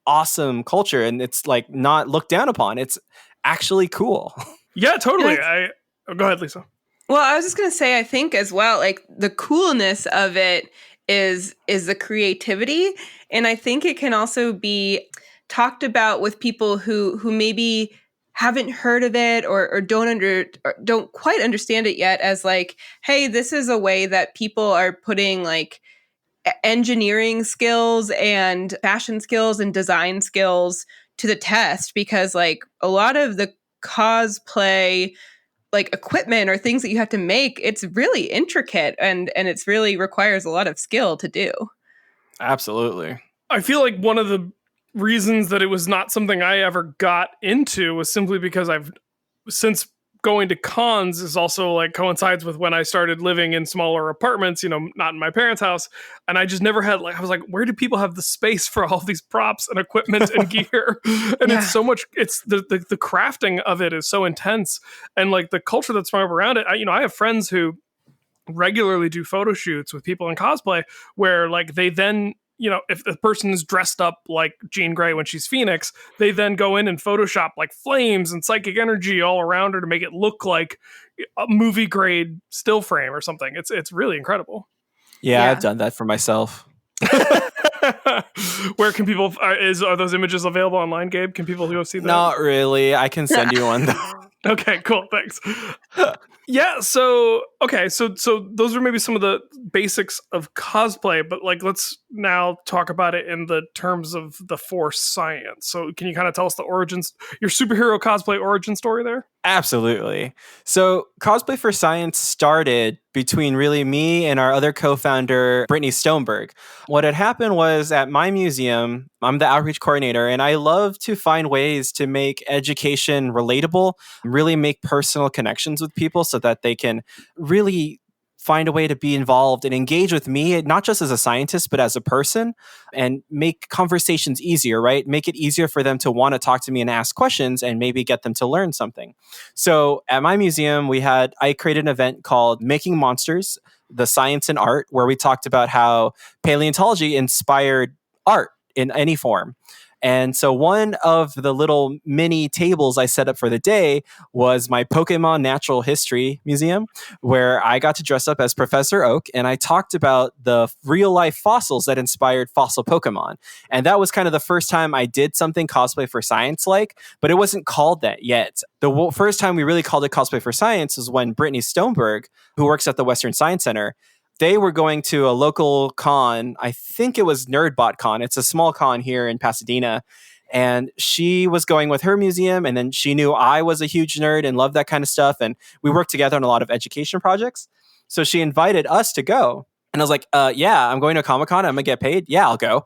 awesome culture, and it's like not looked down upon. It's actually cool. Yeah, totally. Go ahead, Lisa. Well, I was just going to say, I think as well, like the coolness of it is the creativity. And I think it can also be talked about with people who maybe haven't heard of it or don't quite understand it yet as like, hey, this is a way that people are putting like engineering skills and fashion skills and design skills to the test, because like a lot of the cosplay like equipment or things that you have to make, it's really intricate and it's really requires a lot of skill to do. Absolutely. I feel like one of the reasons that it was not something I ever got into was simply because I've since going to cons is also like coincides with when I started living in smaller apartments, you know, not in my parents' house. And I just never had I was like, where do people have the space for all these props and equipment and gear? And it's so much, it's the crafting of it is so intense. And like the culture that's sprung up around it, I have friends who regularly do photo shoots with people in cosplay where like they then, you know, if the person is dressed up like Jean Grey when she's Phoenix, they then go in and Photoshop like flames and psychic energy all around her to make it look like a movie grade still frame or something. It's really incredible. Yeah, I've done that for myself. Where can people, are those images available online, Gabe? Can people go see that? Not really. I can send you one though. Okay, cool. Thanks. Yeah, so Okay, so those are maybe some of the basics of cosplay, but like let's now talk about it in the terms of the force science. So can you kind of tell us the origins, your superhero cosplay origin story there? Absolutely. So, Cosplay for Science started between really me and our other co-founder, Brittany Stoneberg. What had happened was at my museum, I'm the outreach coordinator, and I love to find ways to make education relatable, really make personal connections with people so that they can really find a way to be involved and engage with me, not just as a scientist, but as a person, and make conversations easier, right? Make it easier for them to want to talk to me and ask questions and maybe get them to learn something. So at my museum, I created an event called Making Monsters, the Science and Art, where we talked about how paleontology inspired art in any form. And so one of the little mini tables I set up for the day was my Pokemon Natural History Museum, where I got to dress up as Professor Oak and I talked about the real life fossils that inspired fossil Pokemon. And that was kind of the first time I did something cosplay for science like, but it wasn't called that yet. The first time we really called it cosplay for science was when Brittany Stoneberg, who works at the Western Science Center, they were going to a local con. I think it was NerdBot Con. It's a small con here in Pasadena. And she was going with her museum. And then she knew I was a huge nerd and loved that kind of stuff. And we worked together on a lot of education projects. So she invited us to go. And I was like, yeah, I'm going to a Comic-Con. I'm going to get paid. Yeah, I'll go.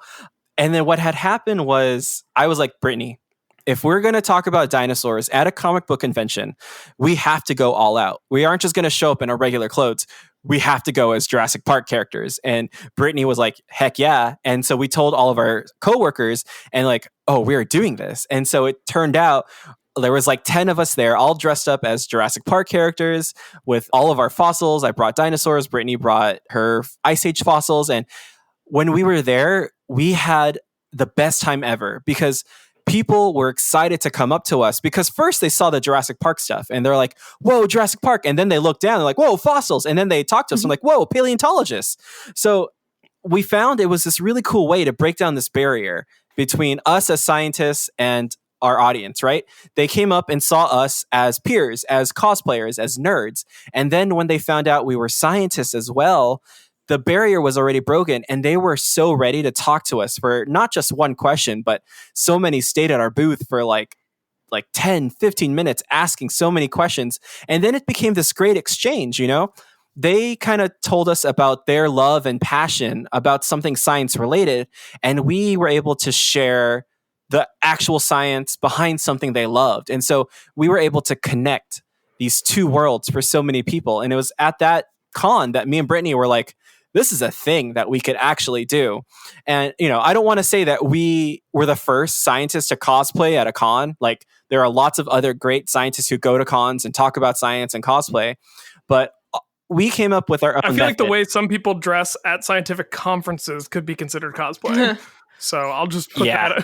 And then what had happened was I was like, Brittany, if we're going to talk about dinosaurs at a comic book convention, we have to go all out. We aren't just going to show up in our regular clothes. We have to go as Jurassic Park characters. And Brittany was like, heck yeah. And so we told all of our coworkers and like, oh, we're doing this. And so it turned out there was like 10 of us there, all dressed up as Jurassic Park characters with all of our fossils. I brought dinosaurs. Brittany brought her Ice Age fossils. And when we were there, we had the best time ever because people were excited to come up to us because first they saw the Jurassic Park stuff and they're like, whoa, Jurassic Park. And then they looked down and they're like, whoa, fossils. And then they talked to us and like, whoa, paleontologists. So we found it was this really cool way to break down this barrier between us as scientists and our audience, right? They came up and saw us as peers, as cosplayers, as nerds. And then when they found out we were scientists as well, the barrier was already broken and they were so ready to talk to us for not just one question, but so many stayed at our booth for like 10, 15 minutes asking so many questions. And then it became this great exchange, you know? They kind of told us about their love and passion about something science related. And we were able to share the actual science behind something they loved. And so we were able to connect these two worlds for so many people. And it was at that con that me and Brittany were like, this is a thing that we could actually do. And, you know, I don't want to say that we were the first scientists to cosplay at a con. Like, there are lots of other great scientists who go to cons and talk about science and cosplay. But we came up with our own I feel method. like the way some people dress at scientific conferences could be considered cosplay. So I'll just put that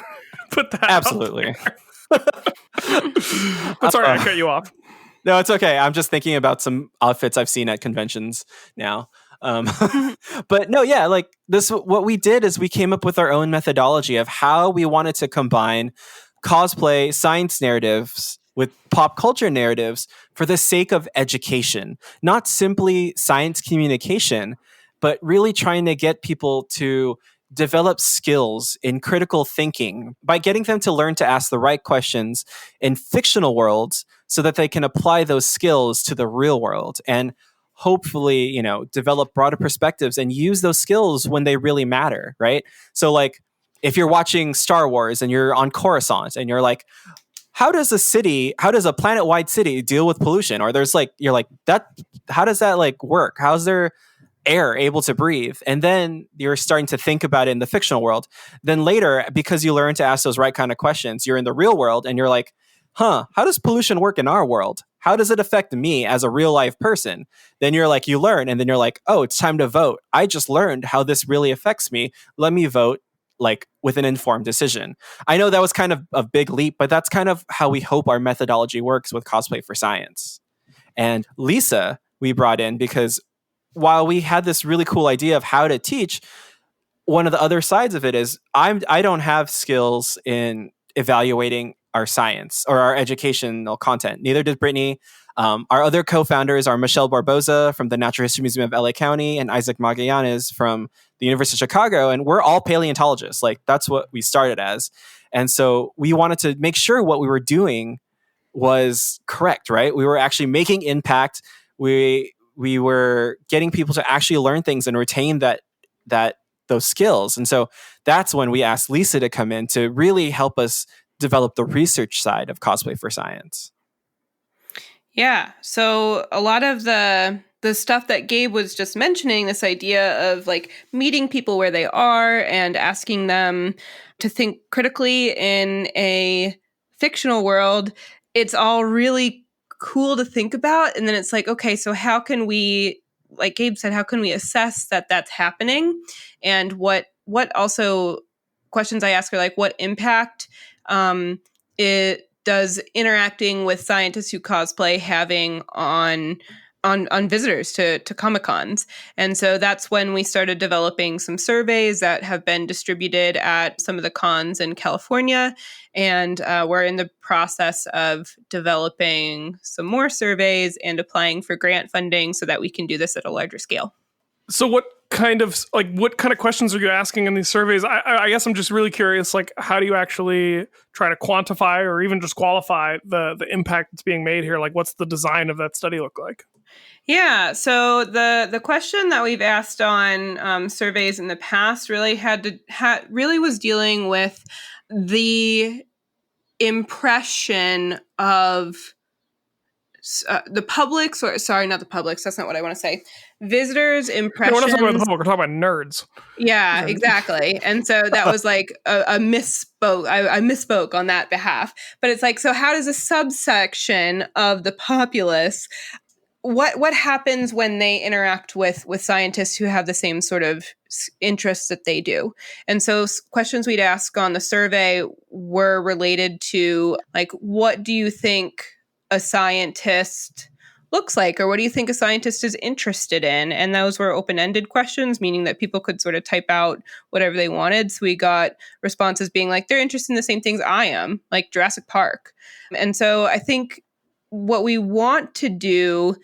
Absolutely. But sorry, I cut you off. No, it's okay. I'm just thinking about some outfits I've seen at conventions now. But no, yeah, like this, what we did is we came up with our own methodology of how we wanted to combine cosplay science narratives with pop culture narratives for the sake of education, not simply science communication, but really trying to get people to develop skills in critical thinking by getting them to learn to ask the right questions in fictional worlds so that they can apply those skills to the real world and hopefully, you know, develop broader perspectives and use those skills when they really matter, right? So like if you're watching Star Wars and you're on Coruscant and you're like, how does a planet-wide city deal with pollution? Or you're like, how does that like work? How's their air able to breathe? And then you're starting to think about it in the fictional world. Then later, because you learn to ask those right kind of questions, you're in the real world and you're like, how does pollution work in our world? How does it affect me as a real life person? Then you're like, you learn, and then you're like, oh, it's time to vote. I just learned how this really affects me. Let me vote like with an informed decision. I know that was kind of a big leap, but that's kind of how we hope our methodology works with Cosplay for Science. And Lisa, we brought in because while we had this really cool idea of how to teach, one of the other sides of it is I don't have skills in evaluating our science or our educational content. Neither does Brittany. Our other co-founders are Michelle Barboza from the Natural History Museum of LA County and Isaac Magallanes from the University of Chicago. And we're all paleontologists. Like, that's what we started as. And so we wanted to make sure what we were doing was correct, right? We were actually making impact. We were getting people to actually learn things and retain those skills. And so that's when we asked Lisa to come in to really help us develop the research side of cosplay for science. Yeah. So a lot of the stuff that Gabe was just mentioning, this idea of like meeting people where they are and asking them to think critically in a fictional world, it's all really cool to think about. And then it's like, okay, so how can we, like Gabe said, how can we assess that that's happening? And what also questions I ask are like, what impact it does interacting with scientists who cosplay having on visitors to Comic-Cons? And so that's when we started developing some surveys that have been distributed at some of the cons in California. And we're in the process of developing some more surveys and applying for grant funding so that we can do this at a larger scale. So what kind of questions are you asking in these surveys? I guess I'm just really curious, like, how do you actually try to quantify or even just qualify the impact that's being made here? Like, what's the design of that study look like? Yeah, so the question that we've asked on surveys in the past really really was dealing with the impression of the public's, or sorry, not the public's, that's not what I want to say. Visitors' impressions. No, we're not talking about the public, we're talking about nerds. Yeah, exactly. And so that was like a misspoke. I misspoke on that behalf. But it's like, so how does a subsection of the populace, what happens when they interact with scientists who have the same sort of interests that they do? And so questions we'd ask on the survey were related to, like, what do you think a scientist looks like, or what do you think a scientist is interested in? And those were open-ended questions, meaning that people could sort of type out whatever they wanted. So we got responses being like, they're interested in the same things I am, like Jurassic Park. And so I think what we want to do,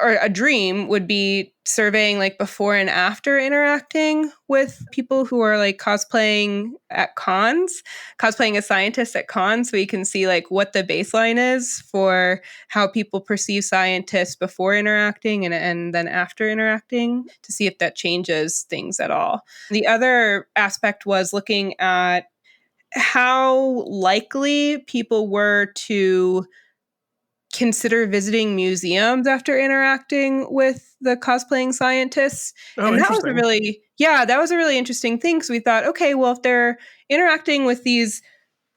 or a dream, would be surveying like before and after interacting with people who are like cosplaying at cons, cosplaying as scientists at cons, so we can see like what the baseline is for how people perceive scientists before interacting and then after interacting, to see if that changes things at all. The other aspect was looking at how likely people were to consider visiting museums after interacting with the cosplaying scientists. Oh, and that was interesting. that was a really interesting thing. So we thought, okay, well, if they're interacting with these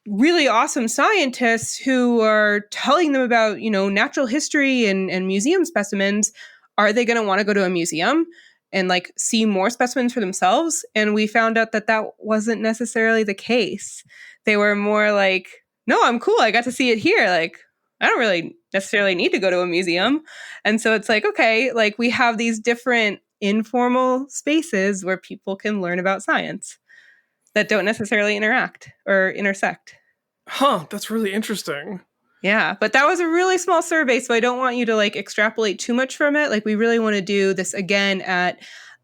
really awesome scientists who are telling them about, natural history and museum specimens, are they going to want to go to a museum and like see more specimens for themselves? And we found out that wasn't necessarily the case. They were more like, no, I'm cool, I got to see it here. Like, I don't really necessarily need to go to a museum. And so it's like, okay, like we have these different informal spaces where people can learn about science that don't necessarily interact or intersect. Huh, that's really interesting. Yeah, but that was a really small survey, so I don't want you to like extrapolate too much from it. Like, we really want to do this again at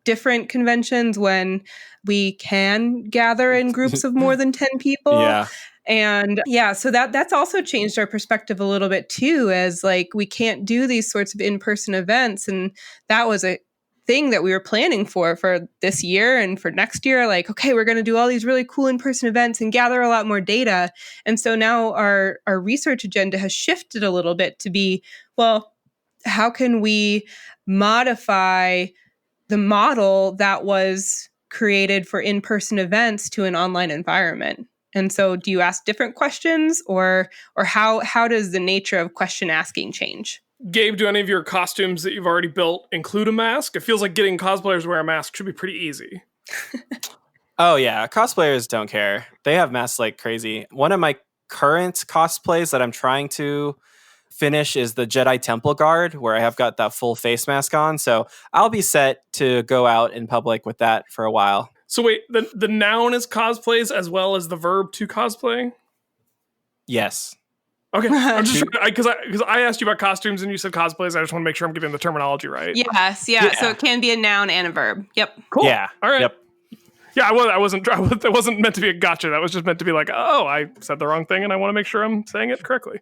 different conventions when we can gather in groups of more than 10 people. Yeah. And yeah, so that's also changed our perspective a little bit too, as like we can't do these sorts of in-person events. And that was a thing that we were planning for this year and for next year. Like, okay, we're going to do all these really cool in-person events and gather a lot more data. And so now our research agenda has shifted a little bit to be, well, how can we modify the model that was created for in-person events to an online environment? And so do you ask different questions, or how does the nature of question asking change? Gabe, do any of your costumes that you've already built include a mask? It feels like getting cosplayers to wear a mask should be pretty easy. Oh yeah, cosplayers don't care. They have masks like crazy. One of my current cosplays that I'm trying to finish is the Jedi Temple Guard, where I have got that full face mask on. So I'll be set to go out in public with that for a while. So wait, the noun is cosplays as well as the verb to cosplay? Yes. Okay, I'm just because I asked you about costumes and you said cosplays. I just want to make sure I'm getting the terminology right. Yes, yeah. So it can be a noun and a verb. Yep. Cool. Yeah. All right. Yep. Yeah, I wasn't. That wasn't meant to be a gotcha. That was just meant to be like, oh, I said the wrong thing, and I want to make sure I'm saying it correctly.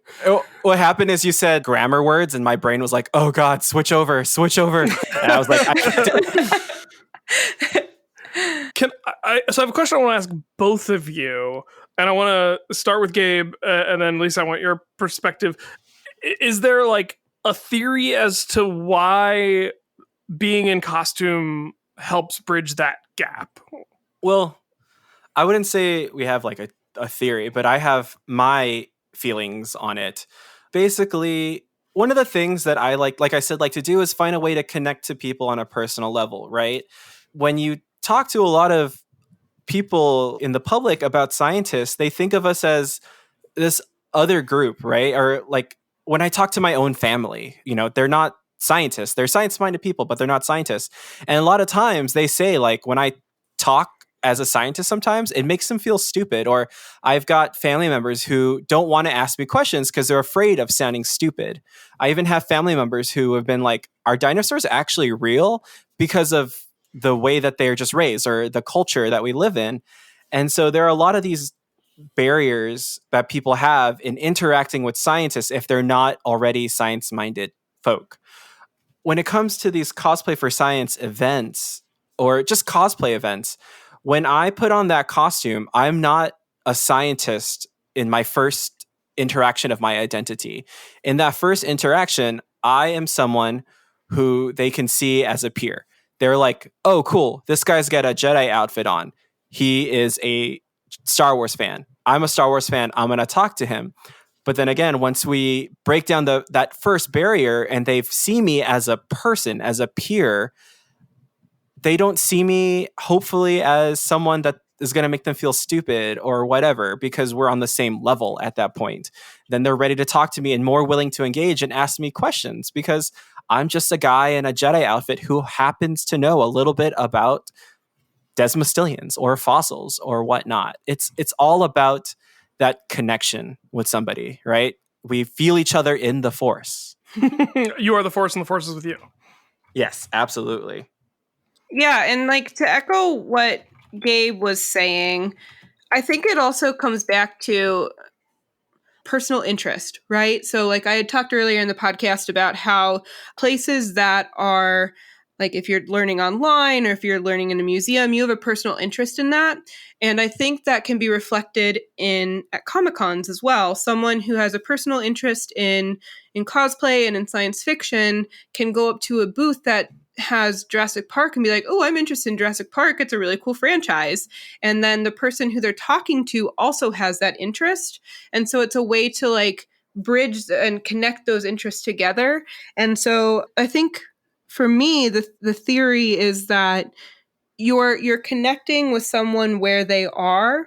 What happened is you said grammar words, and my brain was like, "Oh God, switch over." And I was like, So I have a question I want to ask both of you, and I want to start with Gabe, and then Lisa, I want your perspective. Is there like a theory as to why being in costume helps bridge that gap? Well, I wouldn't say we have like a theory, but I have my feelings on it. Basically, one of the things that I like I said, like to do is find a way to connect to people on a personal level, right? When you talk to a lot of people in the public about scientists, they think of us as this other group, right? Or like when I talk to my own family, they're not scientists. They're science-minded people, but they're not scientists. And a lot of times they say, like, when I talk as a scientist, sometimes it makes them feel stupid. Or I've got family members who don't want to ask me questions because they're afraid of sounding stupid. I even have family members who have been like, are dinosaurs actually real? Because of the way that they're just raised or the culture that we live in. And so there are a lot of these barriers that people have in interacting with scientists if they're not already science-minded folk. When it comes to these cosplay for science events or just cosplay events, when I put on that costume, I'm not a scientist in my first interaction of my identity. In that first interaction, I am someone who they can see as a peer. They're like, oh, cool, this guy's got a Jedi outfit on. He is a Star Wars fan. I'm a Star Wars fan. I'm going to talk to him. But then again, once we break down that first barrier and they see me as a person, as a peer, they don't see me, hopefully, as someone that is going to make them feel stupid or whatever, because we're on the same level at that point. Then they're ready to talk to me and more willing to engage and ask me questions because I'm just a guy in a Jedi outfit who happens to know a little bit about Desmostylians or fossils or whatnot. It's all about that connection with somebody, right? We feel each other in the Force. You are the Force and the Force is with you. Yes, absolutely. Yeah, and like to echo what Gabe was saying, I think it also comes back to personal interest, right? So like I had talked earlier in the podcast about how places that are like if you're learning online or if you're learning in a museum, you have a personal interest in that. And I think that can be reflected at Comic-Cons as well. Someone who has a personal interest in cosplay and in science fiction can go up to a booth that has Jurassic Park and be like, oh, I'm interested in Jurassic Park. It's a really cool franchise. And then the person who they're talking to also has that interest. And so it's a way to like bridge and connect those interests together. And so I think for me, the theory is that you're connecting with someone where they are,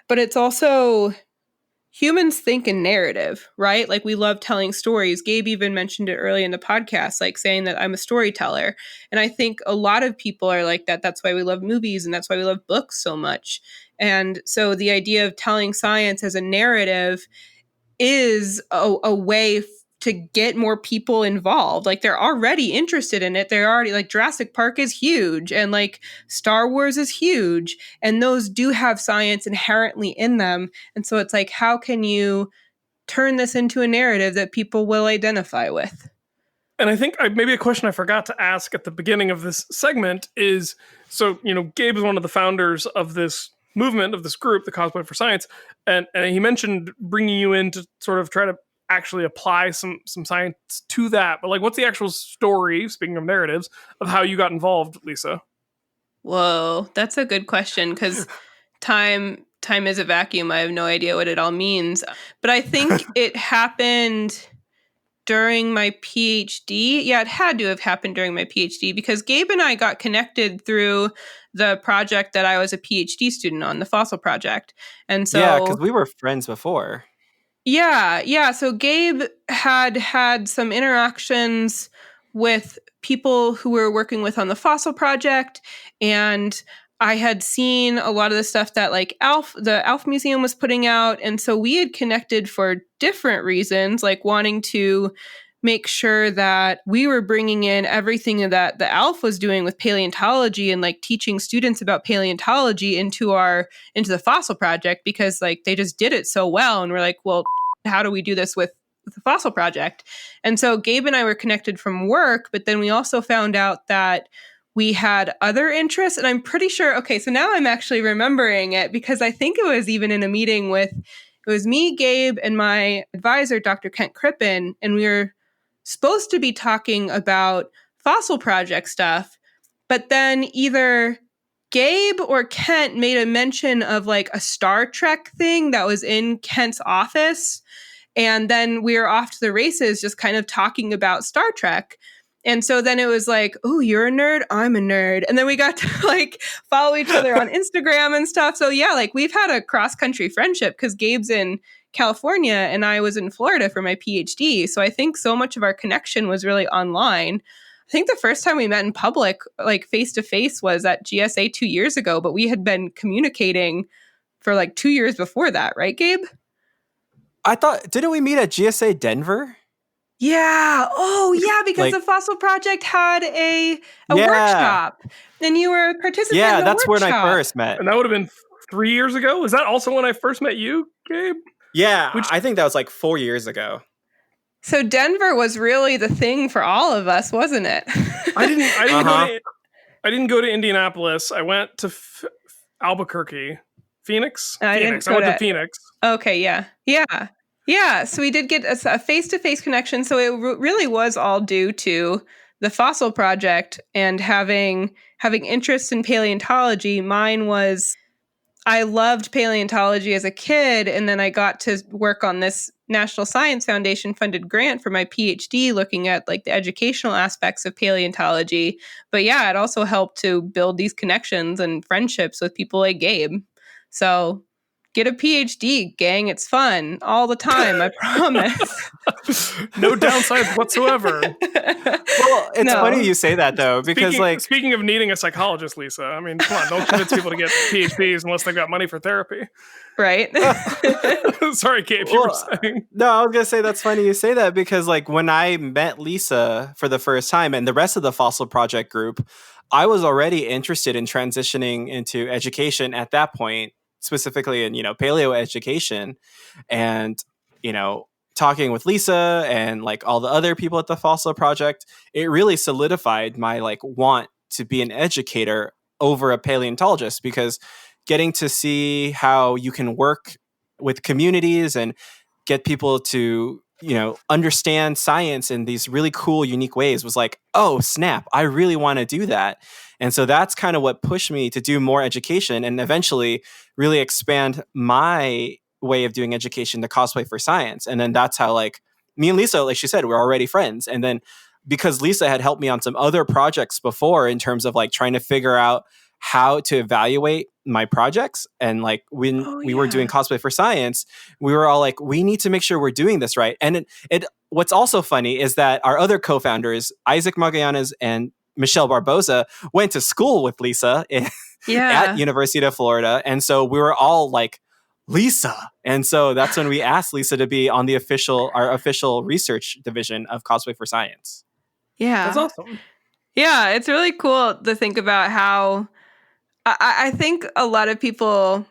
but it's also humans think in narrative, right? Like we love telling stories. Gabe even mentioned it early in the podcast, like saying that I'm a storyteller. And I think a lot of people are like that. That's why we love movies and that's why we love books so much. And so the idea of telling science as a narrative is a way to get more people involved. Like they're already interested in it. They're already like Jurassic Park is huge and like Star Wars is huge. And those do have science inherently in them. And so it's like, how can you turn this into a narrative that people will identify with? And I think maybe a question I forgot to ask at the beginning of this segment is, so, Gabe is one of the founders of this movement, of this group, the Cosplay for Science. And he mentioned bringing you in to sort of try to actually apply some science to that. But like, what's the actual story, speaking of narratives, of how you got involved, Lisa? Whoa, that's a good question because time is a vacuum. I have no idea what it all means. But I think it happened during my PhD. Yeah, it had to have happened during my PhD because Gabe and I got connected through the project that I was a PhD student on, the fossil project. And so yeah, because we were friends before. Yeah. So Gabe had some interactions with people who we were working with on the fossil project. And I had seen a lot of the stuff that like the Alf Museum was putting out. And so we had connected for different reasons, like wanting to make sure that we were bringing in everything that the Alf was doing with paleontology and like teaching students about paleontology into the fossil project, because like they just did it so well. And we're like, well, how do we do this with the fossil project? And so Gabe and I were connected from work, but then we also found out that we had other interests. And I'm pretty sure, okay, so now I'm actually remembering it, because I think it was even in a meeting with, it was me, Gabe, and my advisor, Dr. Kent Crippen, and we were supposed to be talking about fossil project stuff, but then either Gabe or Kent made a mention of like a Star Trek thing that was in Kent's office. And then we were off to the races just kind of talking about Star Trek. And so then it was like, oh, you're a nerd, I'm a nerd. And then we got to like follow each other on Instagram and stuff. So yeah, like we've had a cross-country friendship, because Gabe's in California and I was in Florida for my PhD. So I think so much of our connection was really online. I think the first time we met in public, like face to face, was at GSA 2 years ago, but we had been communicating for like 2 years before that, right, Gabe? I thought, didn't we meet at GSA Denver? Yeah. Oh, yeah, because Like- the Fossil Project had a Yeah. workshop, and you were a participant in Yeah, the that's when I workshop. first met. And that would have been 3 years ago. Was that also when I first met you, Gabe? Yeah, Which- I think that was like 4 years ago. So Denver was really the thing for all of us, wasn't it? I didn't Uh-huh. I didn't go to Indianapolis. I went to Albuquerque, Phoenix. I Phoenix. didn't I go went to to- Phoenix. Okay, yeah. Yeah. Yeah, so we did get a face-to-face connection. So it really was all due to the Fossil Project and having interest in paleontology. Mine was, I loved paleontology as a kid, and then I got to work on this National Science Foundation funded grant for my PhD looking at like the educational aspects of paleontology. But yeah, it also helped to build these connections and friendships with people like Gabe. So get a PhD, gang. It's fun all the time, I promise. No downsides whatsoever. Well, it's funny you say that though, because speaking of needing a psychologist, Lisa, I mean, come on, don't convince people to get PhDs unless they've got money for therapy. Right? Sorry, Gabe, you were saying. No, I was gonna say that's funny you say that, because like when I met Lisa for the first time and the rest of the Fossil Project group, I was already interested in transitioning into education at that point, specifically in, paleo education, and, talking with Lisa and like all the other people at the Fossil Project, it really solidified my like want to be an educator over a paleontologist, because getting to see how you can work with communities and get people to, understand science in these really cool, unique ways was like, oh, snap, I really want to do that. And so that's kind of what pushed me to do more education and eventually really expand my way of doing education to Cosplay for Science. And then that's how like me and Lisa, like she said, we're already friends. And then because Lisa had helped me on some other projects before in terms of like trying to figure out how to evaluate my projects. And like when we were doing Cosplay for Science, we were all like, we need to make sure we're doing this right. And it what's also funny is that our other co-founders, Isaac Magallanes and Michelle Barboza, went to school with Lisa at University of Florida. And so we were all like, Lisa. And so that's when we asked Lisa to be on our official research division of Cosplay for Science. Yeah. That's awesome. Yeah, it's really cool to think about how I think a lot of people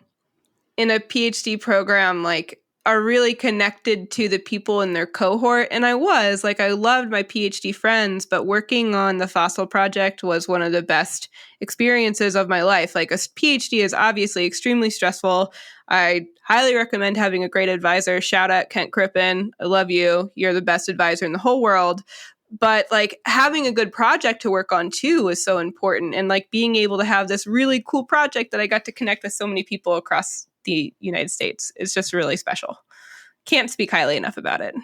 in a PhD program like are really connected to the people in their cohort. And I loved my PhD friends, but working on the Fossil Project was one of the best experiences of my life. Like a PhD is obviously extremely stressful. I highly recommend having a great advisor. Shout out Kent Crippen. I love you. You're the best advisor in the whole world. But like having a good project to work on too was so important. And like being able to have this really cool project that I got to connect with so many people across the United States is just really special. Can't speak highly enough about it.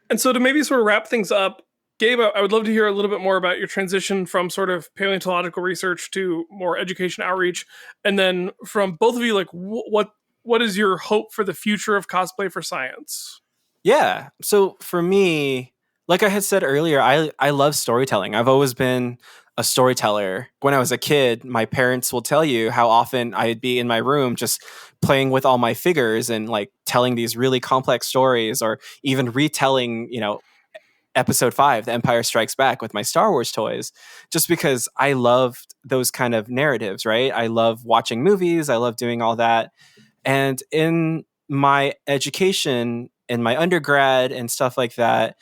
And so to maybe sort of wrap things up, Gabe, I would love to hear a little bit more about your transition from sort of paleontological research to more education outreach. And then from both of you, like what is your hope for the future of Cosplay for Science? Yeah. So for me, like I had said earlier, I love storytelling. I've always been a storyteller. When I was a kid, my parents will tell you how often I'd be in my room just playing with all my figures and like telling these really complex stories, or even retelling, episode 5, The Empire Strikes Back, with my Star Wars toys, just because I loved those kind of narratives, right? I love watching movies, I love doing all that. And in my education, in my undergrad and stuff like that,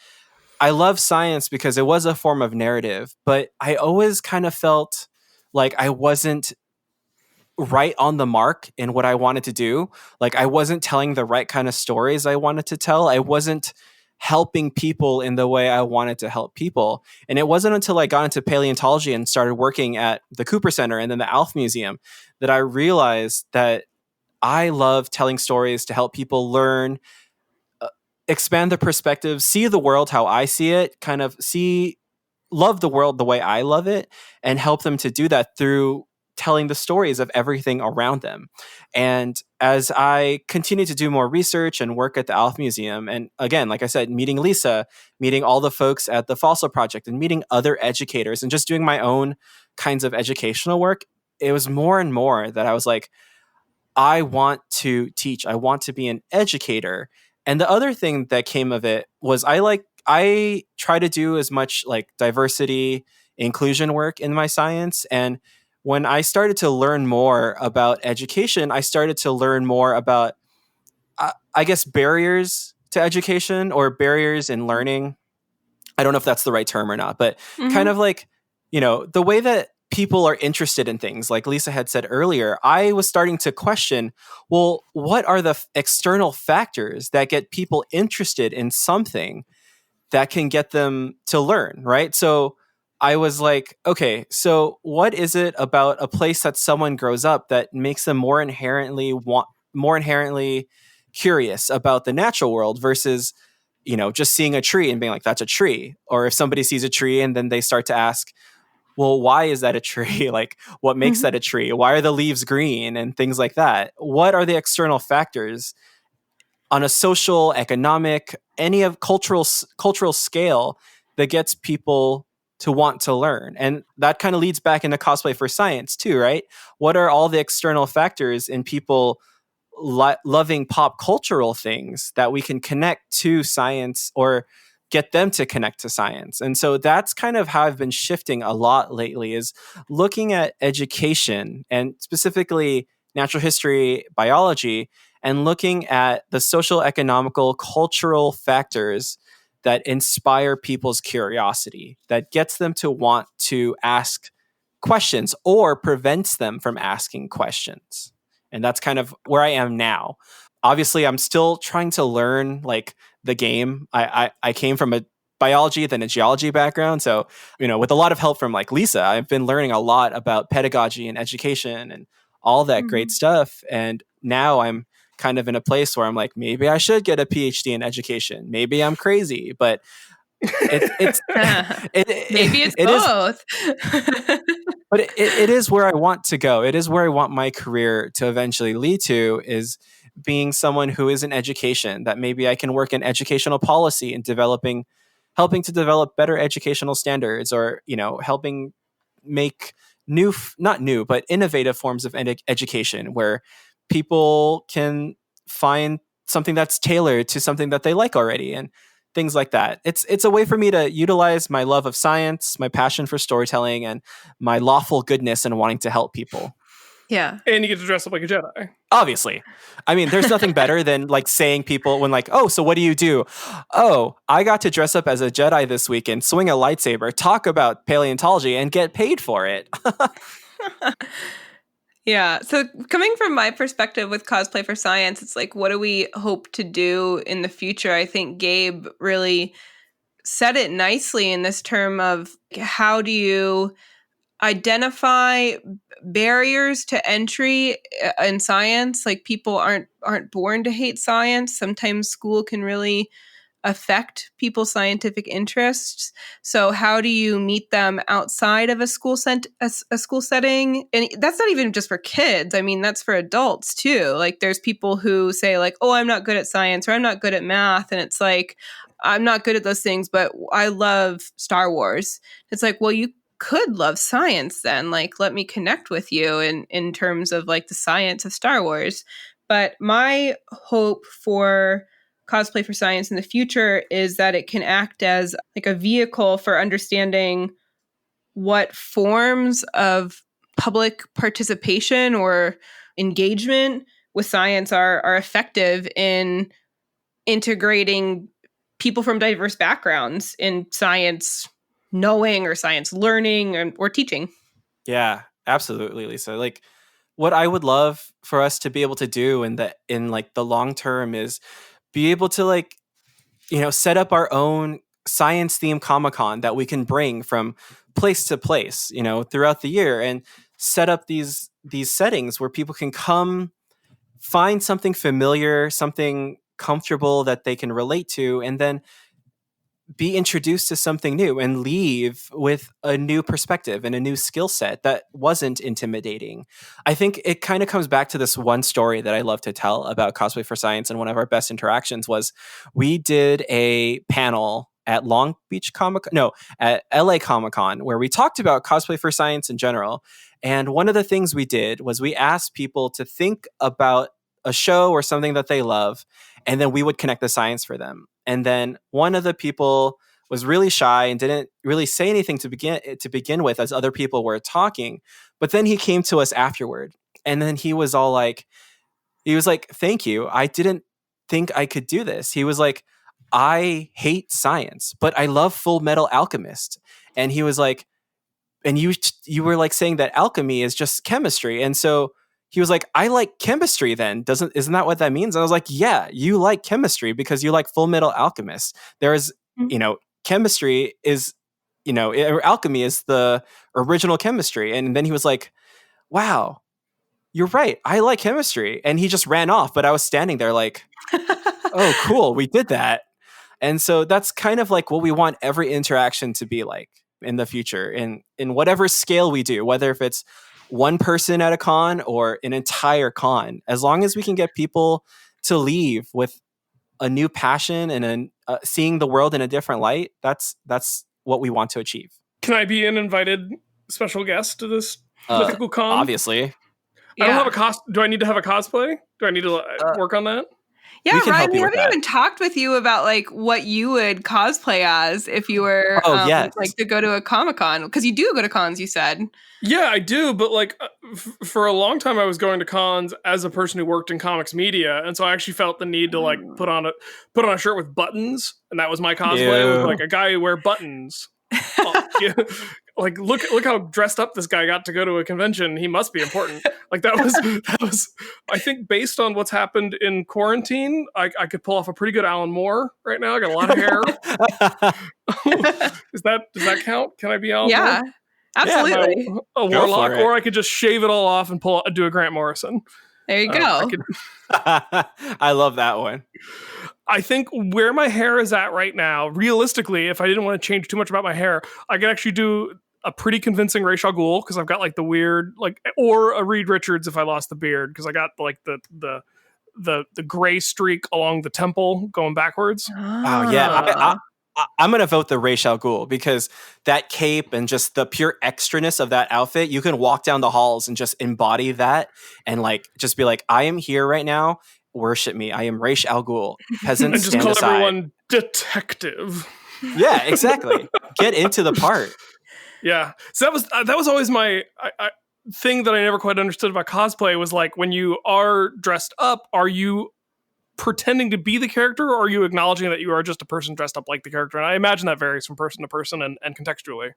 I love science because it was a form of narrative, but I always kind of felt like I wasn't right on the mark in what I wanted to do. Like I wasn't telling the right kind of stories I wanted to tell. I wasn't helping people in the way I wanted to help people. And it wasn't until I got into paleontology and started working at the Cooper Center and then the Alf Museum that I realized that I love telling stories to help people learn, expand their perspective, see the world how I see it, love the world the way I love it, and help them to do that through telling the stories of everything around them. And as I continue to do more research and work at the Alf Museum, and again, like I said, meeting Lisa, meeting all the folks at the Fossil Project, and meeting other educators, and just doing my own kinds of educational work, it was more and more that I was like, I want to teach. I want to be an educator. And the other thing that came of it was I try to do as much like diversity, inclusion work in my science. And when I started to learn more about education, I started to learn more about, I guess, barriers to education or barriers in learning. I don't know if that's the right term or not, but kind of like, the way that people are interested in things, like Lisa had said earlier, I was starting to question, well, what are the external factors that get people interested in something that can get them to learn, right? So I was like, okay, so what is it about a place that someone grows up that makes them more inherently curious about the natural world versus, just seeing a tree and being like, that's a tree. Or if somebody sees a tree and then they start to ask, well, why is that a tree? Like, what makes that a tree? Why are the leaves green and things like that? What are the external factors on a social, economic, any of cultural scale that gets people to want to learn? And that kind of leads back into cosplay for science too, right? What are all the external factors in people loving pop cultural things that we can connect to science or get them to connect to science? And so that's kind of how I've been shifting a lot lately, is looking at education and specifically natural history, biology, and looking at the social, economical, cultural factors that inspire people's curiosity, that gets them to want to ask questions or prevents them from asking questions. And that's kind of where I am now. Obviously, I'm still trying to learn like the game. I came from a biology, then a geology background. So, with a lot of help from like Lisa, I've been learning a lot about pedagogy and education and all that great stuff. And now I'm kind of in a place where I'm like, maybe I should get a PhD in education. Maybe I'm crazy, but it's maybe it's both. But it is where I want to go. It is where I want my career to eventually lead to, is being someone who is in education, that maybe I can work in educational policy and helping to develop better educational standards, or, helping make not new, but innovative forms of education where people can find something that's tailored to something that they like already, and things like that. It's a way for me to utilize my love of science, my passion for storytelling, and my lawful goodness and wanting to help people. Yeah. And you get to dress up like a Jedi. Obviously. I mean, there's nothing better than like saying people when like, oh, so what do you do? Oh, I got to dress up as a Jedi this week and swing a lightsaber, talk about paleontology, and get paid for it. Yeah. So coming from my perspective with cosplay for science, it's like, what do we hope to do in the future? I think Gabe really said it nicely in this term of, how do you identify barriers to entry in science? Like, people aren't born to hate science. Sometimes school can really affect people's scientific interests. So how do you meet them outside of a school setting? And that's not even just for kids. I mean, that's for adults too. Like, there's people who say like, oh, I'm not good at science, or I'm not good at math. And it's like, I'm not good at those things, but I love Star Wars. It's like, well, you could love science then. Like, let me connect with you in terms of like the science of Star Wars. But my hope for cosplay for science in the future is that it can act as like a vehicle for understanding what forms of public participation or engagement with science are effective in integrating people from diverse backgrounds in science knowing or science learning or teaching. Yeah, absolutely, Lisa. Like, what I would love for us to be able to do in like the long term is be able to, like, set up our own science themed Comic-Con that we can bring from place to place, throughout the year, and set up these settings where people can come find something familiar, something comfortable that they can relate to, and then be introduced to something new and leave with a new perspective and a new skill set that wasn't intimidating. I think it kind of comes back to this one story that I love to tell about Cosplay for Science, and one of our best interactions was we did a panel at Long Beach at LA Comic Con, where we talked about Cosplay for Science in general. And one of the things we did was we asked people to think about a show or something that they love, and then we would connect the science for them. And then one of the people was really shy and didn't really say anything to begin with as other people were talking. But then he came to us afterward, and then he was like, "Thank you. I didn't think I could do this." He was like, "I hate science, but I love Full Metal Alchemist." And he was like, "And you were like saying that alchemy is just chemistry." And so he was like, "I like chemistry then. Isn't that what that means?" And I was like, "Yeah, you like chemistry because you like Full Metal Alchemist. There is, chemistry is, alchemy is the original chemistry." And then he was like, "Wow, you're right. I like chemistry." And he just ran off. But I was standing there like, "Oh, cool. We did that." And so that's kind of like what we want every interaction to be like in the future, in whatever scale we do, whether if it's one person at a con or an entire con. As long as we can get people to leave with a new passion and seeing the world in a different light, that's what we want to achieve. Can I be an invited special guest to this mythical con? Obviously. I don't have do I need to have a cosplay? Do I need to work on that? Yeah, Ryan, we haven't even talked with you about like what you would cosplay as if you were like to go to a Comic-Con, because you do go to cons, you said. Yeah, I do, but like for a long time I was going to cons as a person who worked in comics media, and so I actually felt the need to like put on a shirt with buttons, and that was my cosplay. Was like a guy who wear buttons. Like look how dressed up this guy got to go to a convention. He must be important. Like that was I think based on what's happened in quarantine, I could pull off a pretty good Alan Moore right now. I got a lot of hair. Does that count? Can I be Alan Moore? Yeah, absolutely. A warlock, or I could just shave it all off and do a Grant Morrison. There you go. I love that one. I think where my hair is at right now, realistically, if I didn't want to change too much about my hair, I could actually do a pretty convincing Ra's al Ghul, because I've got like the weird, or a Reed Richards if I lost the beard, because I got like the gray streak along the temple going backwards. Oh yeah, I'm gonna vote the Ra's al Ghul, because that cape and just the pure extraness of that outfit, you can walk down the halls and just embody that, and like just be like, "I am here right now. Worship me. I am Ra's al Ghul. Peasants, and just stand call aside." Everyone detective. Yeah, exactly. Get into the part. Yeah. So that was always my thing that I never quite understood about cosplay, was like, when you are dressed up, are you pretending to be the character, or are you acknowledging that you are just a person dressed up like the character? And I imagine that varies from person to person and contextually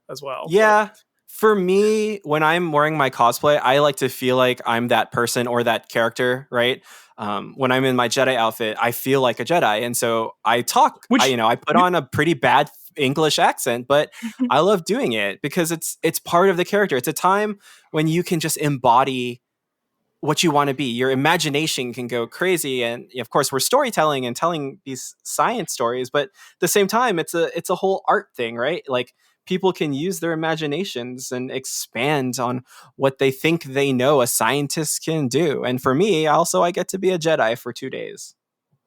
as well. Yeah. For me, when I'm wearing my cosplay, I like to feel like I'm that person or that character, right? When I'm in my Jedi outfit, I feel like a Jedi. And so I talk, I put on a pretty bad English accent, but I love doing it because it's part of the character. It's a time when you can just embody what you want to be. Your imagination can go crazy. And of course, we're storytelling and telling these science stories, but at the same time, it's a whole art thing, right? Like, people can use their imaginations and expand on what they think they know a scientist can do. And for me, also, I get to be a Jedi for 2 days.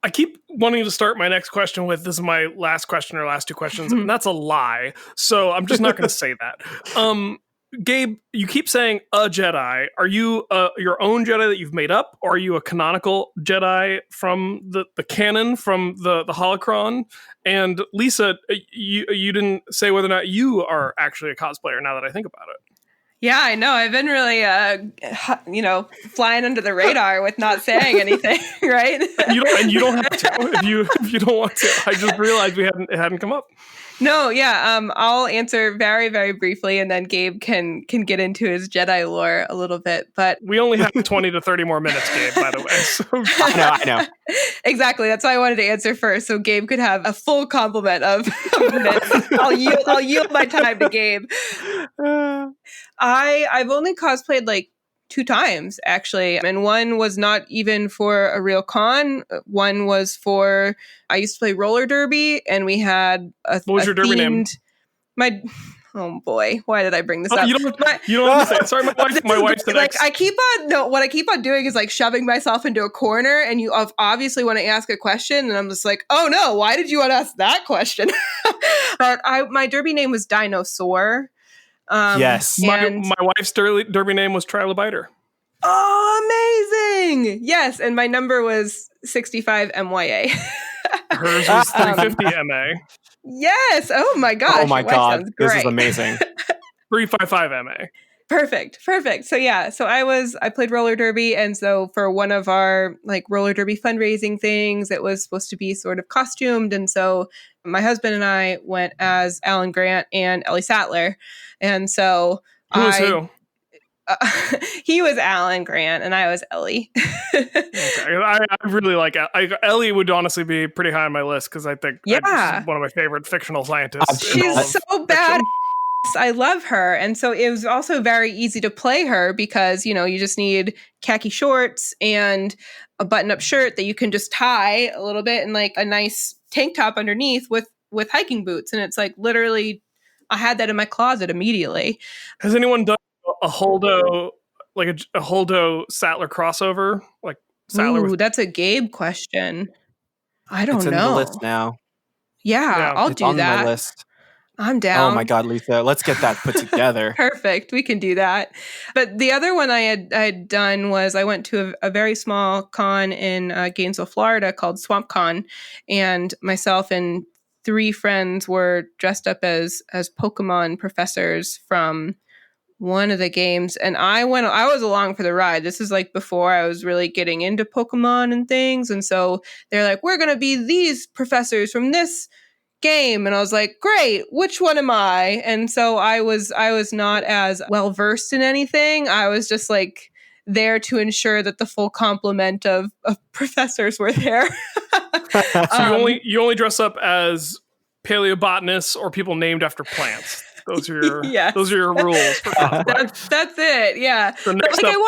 I keep wanting to start my next question with, this is my last question or last two questions, and that's a lie. So I'm just not going to say that. Gabe, you keep saying a Jedi. Are you your own Jedi that you've made up, or are you a canonical Jedi from the canon, from the holocron? And Lisa, you didn't say whether or not you are actually a cosplayer, now that I think about it. Yeah, I know. I've been really, flying under the radar with not saying anything, right? And you don't have to if you don't want to. I just realized it hadn't come up. No, yeah. I'll answer very, very briefly, and then Gabe can get into his Jedi lore a little bit. But we only have 20 to 30 more minutes, Gabe, by the way. So. I know. Exactly. That's why I wanted to answer first, so Gabe could have a full complement of minutes. I'll yield my time to Gabe. I've only cosplayed like 2 times, actually. And one was not even for a real con. One was for, I used to play roller derby, and we had what was your derby name? Oh boy, why did I bring this up? You don't have to say it. Sorry, my wife's the next. What I keep on doing is like shoving myself into a corner, and you obviously want to ask a question, and I'm just like, oh no, why did you want to ask that question? But my derby name was Dinosaur. Yes. My wife's derby name was Trilobiter. Oh, amazing! Yes, and my number was 65 MYA. Hers was 350 MA. Yes! Oh my gosh. Oh my God. This is amazing. 355 MA. Perfect. So yeah, I played roller derby, and so for one of our like roller derby fundraising things, it was supposed to be sort of costumed, and so my husband and I went as Alan Grant and Ellie Sattler, and so who? He was Alan Grant and I was Ellie. Okay. I really like Ellie. Would honestly be pretty high on my list because I think she's one of my favorite fictional scientists. She's so bad. I love her. And so it was also very easy to play her because, you just need khaki shorts and a button-up shirt that you can just tie a little bit and like a nice tank top underneath with hiking boots. And it's like literally, I had that in my closet immediately. Has anyone done a Holdo, like a Holdo Sattler crossover? Like Sattler that's a Gabe question. I don't know. It's in the list now. Yeah, I'll do that. On my list. I'm down. Oh my God, Lisa, let's get that put together. Perfect. We can do that. But the other one I had done was I went to a very small con in Gainesville, Florida called Swamp Con, and myself and 3 friends were dressed up as Pokemon professors from one of the games, and I was along for the ride. This is like before I was really getting into Pokemon and things, and so they're like, we're gonna be these professors from this game, and I was like, great, which one am I? And so I was not as well versed in anything. I was just like there to ensure that the full complement of professors were there. So you only dress up as paleobotanists or people named after plants. Those are your those are your rules for cosplay. That's it. Yeah. So next like, up,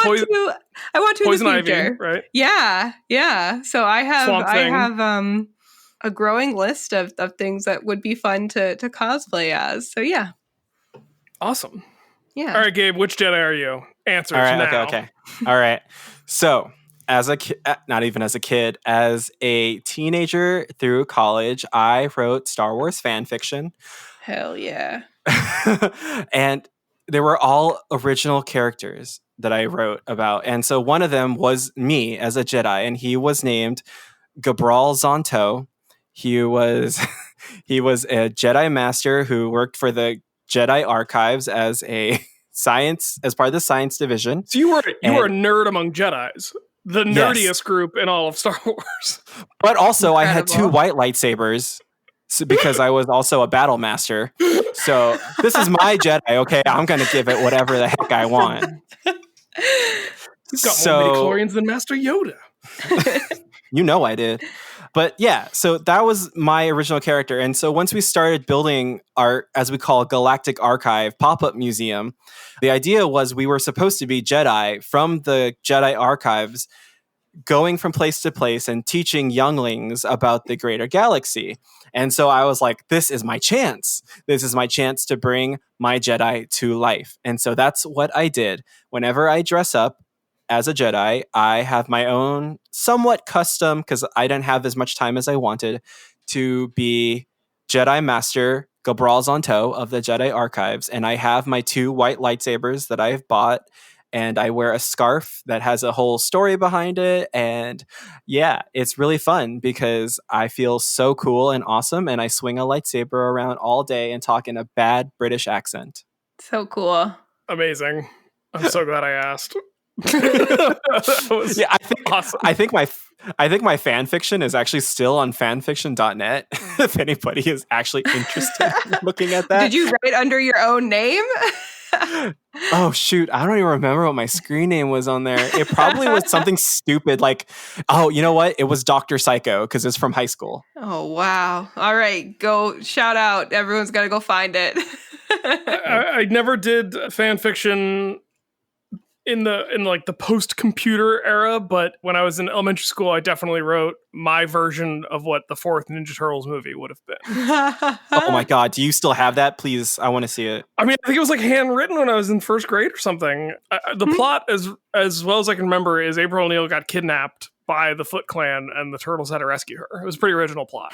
I want to Poison in the future. Ivy, right? Yeah. So I have a growing list of things that would be fun to cosplay as. So yeah. Awesome. Yeah. All right, Gabe, which Jedi are you? Answers now. Okay. All right. So as not even as a kid, as a teenager through college, I wrote Star Wars fan fiction. Hell yeah. And they were all original characters that I wrote about. And so one of them was me as a Jedi, and he was named Gabriel Zonto. He was a Jedi master who worked for the Jedi Archives as part of the science division. So you were a nerd among Jedis. The nerdiest group in all of Star Wars. But also I had 2 white lightsabers because I was also a battle master. So this is my Jedi, okay? I'm going to give it whatever the heck I want. He's got more midichlorians than Master Yoda. You know I did. But yeah, so that was my original character. And so once we started building our, as we call, Galactic Archive pop-up museum, the idea was we were supposed to be Jedi from the Jedi Archives, going from place to place and teaching younglings about the greater galaxy. And so I was like, this is my chance. This is my chance to bring my Jedi to life. And so that's what I did. Whenever I dress up as a Jedi. I have my own somewhat custom, because I didn't have as much time as I wanted, to be Jedi Master Gabriel Zonto of the Jedi Archives. And I have my 2 white lightsabers that I've bought. And I wear a scarf that has a whole story behind it. And yeah, it's really fun because I feel so cool and awesome. And I swing a lightsaber around all day and talk in a bad British accent. So cool. Amazing. I'm so glad I asked. That was awesome. I think my fan fiction is actually still on fanfiction.net. If anybody is actually interested in looking at that. Did you write under your own name? Oh shoot, I don't even remember what my screen name was on there. It probably was something stupid like, oh, you know what? It was Dr. Psycho, because it's from high school. Oh wow. All right, go shout out. Everyone's got to go find it. I never did fan fiction in like the post-computer era, but when I was in elementary school, I definitely wrote my version of what the 4th Ninja Turtles movie would have been. Oh my god, do you still have that? Please, I want to see it. I mean, I think it was like handwritten when I was in 1st grade or something. The plot, as well as I can remember, is April O'Neil got kidnapped by the Foot Clan and the Turtles had to rescue her. It was a pretty original plot.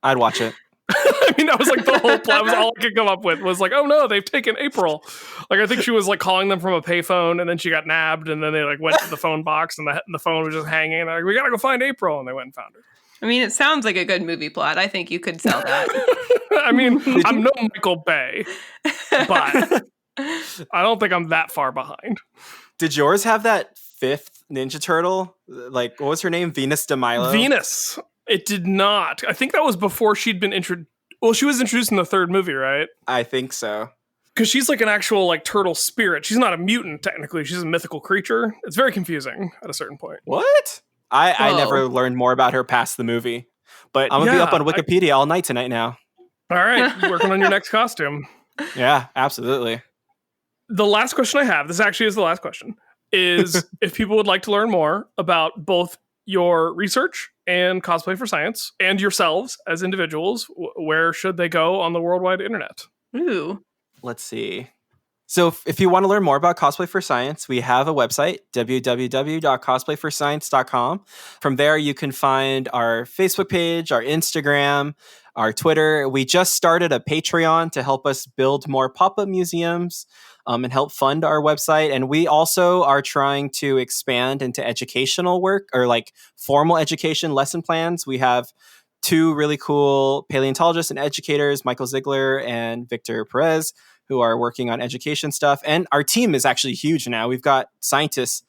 I'd watch it. I mean, that was like the whole plot. Was all I could come up with was like, oh no, they've taken April. Like, I think she was like calling them from a payphone, and then she got nabbed, and then they like went to the phone box, and the phone was just hanging. And they're like, we gotta go find April, and they went and found her. I mean, it sounds like a good movie plot. I think you could sell that. I mean, I'm no Michael Bay, but I don't think I'm that far behind. Did yours have that 5th Ninja Turtle? Like, what was her name? Venus de Milo? Venus. It did not. I think that was before she'd been introduced. Well, she was introduced in the 3rd movie, right? I think so. Because she's like an actual like turtle spirit. She's not a mutant, technically. She's a mythical creature. It's very confusing at a certain point. What? I never learned more about her past the movie. But I'm going to be up on Wikipedia all night tonight now. All right. Working on your next costume. Yeah, absolutely. The last question I have, this actually is the last question, is if people would like to learn more about both your research and Cosplay for Science and yourselves as individuals, where should they go on the worldwide internet? Ooh. Let's see. So if you want to learn more about Cosplay for Science, we have a website, www.cosplayforscience.com. From there, you can find our Facebook page, our Instagram, our Twitter. We just started a Patreon to help us build more pop-up museums and help fund our website. And we also are trying to expand into educational work, or like formal education lesson plans. We have 2 really cool paleontologists and educators, Michael Ziegler and Victor Perez, who are working on education stuff. And our team is actually huge now. We've got scientists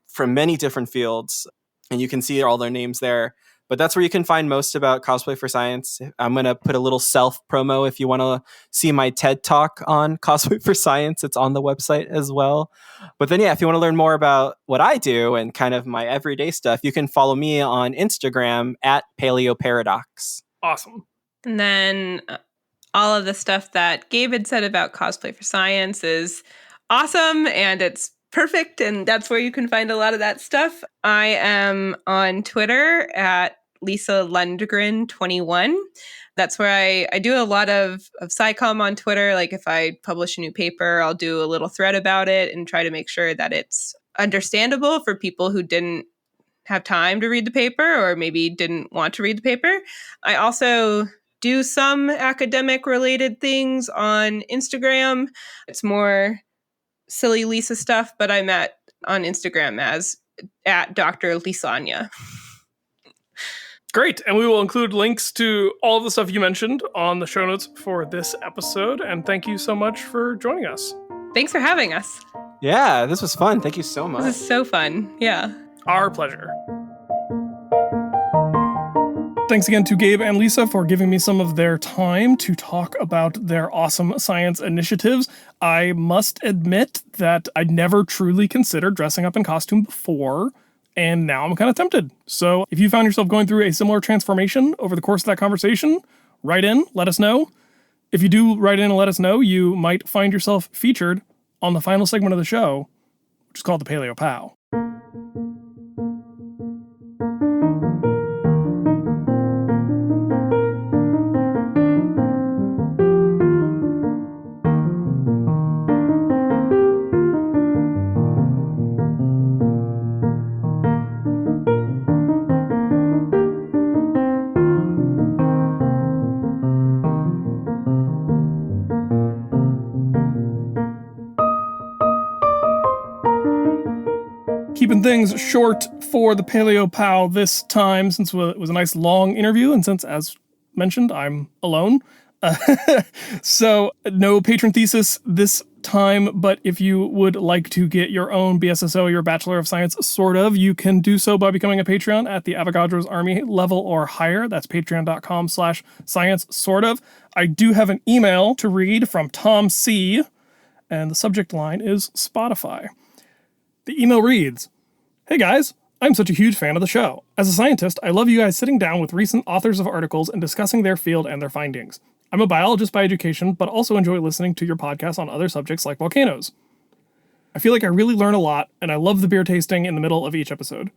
from many different fields, and you can see all their names there. But that's where you can find most about Cosplay for Science. I'm going to put a little self promo if you want to see my TED Talk on Cosplay for Science. It's on the website as well. But then, yeah, if you want to learn more about what I do and kind of my everyday stuff, you can follow me on Instagram at PaleoParadox. Awesome. And then all of the stuff that Gabe had said about Cosplay for Science is awesome, and it's perfect, and that's where you can find a lot of that stuff. I am on Twitter at Lisa Lundgren 21. That's where I do a lot of SciComm on Twitter. Like if I publish a new paper, I'll do a little thread about it and try to make sure that it's understandable for people who didn't have time to read the paper or maybe didn't want to read the paper. I also do some academic related things on Instagram. It's more silly Lisa stuff, but I'm on Instagram as at Dr. Lisanya. Great. And we will include links to all of the stuff you mentioned on the show notes for this episode. And thank you so much for joining us. Thanks for having us. Yeah, this was fun. Thank you so much. This is so fun. Yeah. Our pleasure. Thanks again to Gabe and Lisa for giving me some of their time to talk about their awesome science initiatives. I must admit that I'd never truly considered dressing up in costume before, and now I'm kind of tempted. So if you found yourself going through a similar transformation over the course of that conversation, write in, let us know. If you do write in and let us know, you might find yourself featured on the final segment of the show, which is called the PaleoPOW. Keeping things short for the PaleoPOW this time, since it was a nice long interview, and since, as mentioned, I'm alone. So no patron thesis this time, but if you would like to get your own BSSO, your Bachelor of Science, sort of, you can do so by becoming a Patreon at the Avogadro's Army level or higher. That's patreon.com/science sort of. I do have an email to read from Tom C., and the subject line is Spotify. The email reads, "Hey guys, I'm such a huge fan of the show. As a scientist, I love you guys sitting down with recent authors of articles and discussing their field and their findings. I'm a biologist by education, but also enjoy listening to your podcast on other subjects like volcanoes. I feel like I really learn a lot, and I love the beer tasting in the middle of each episode.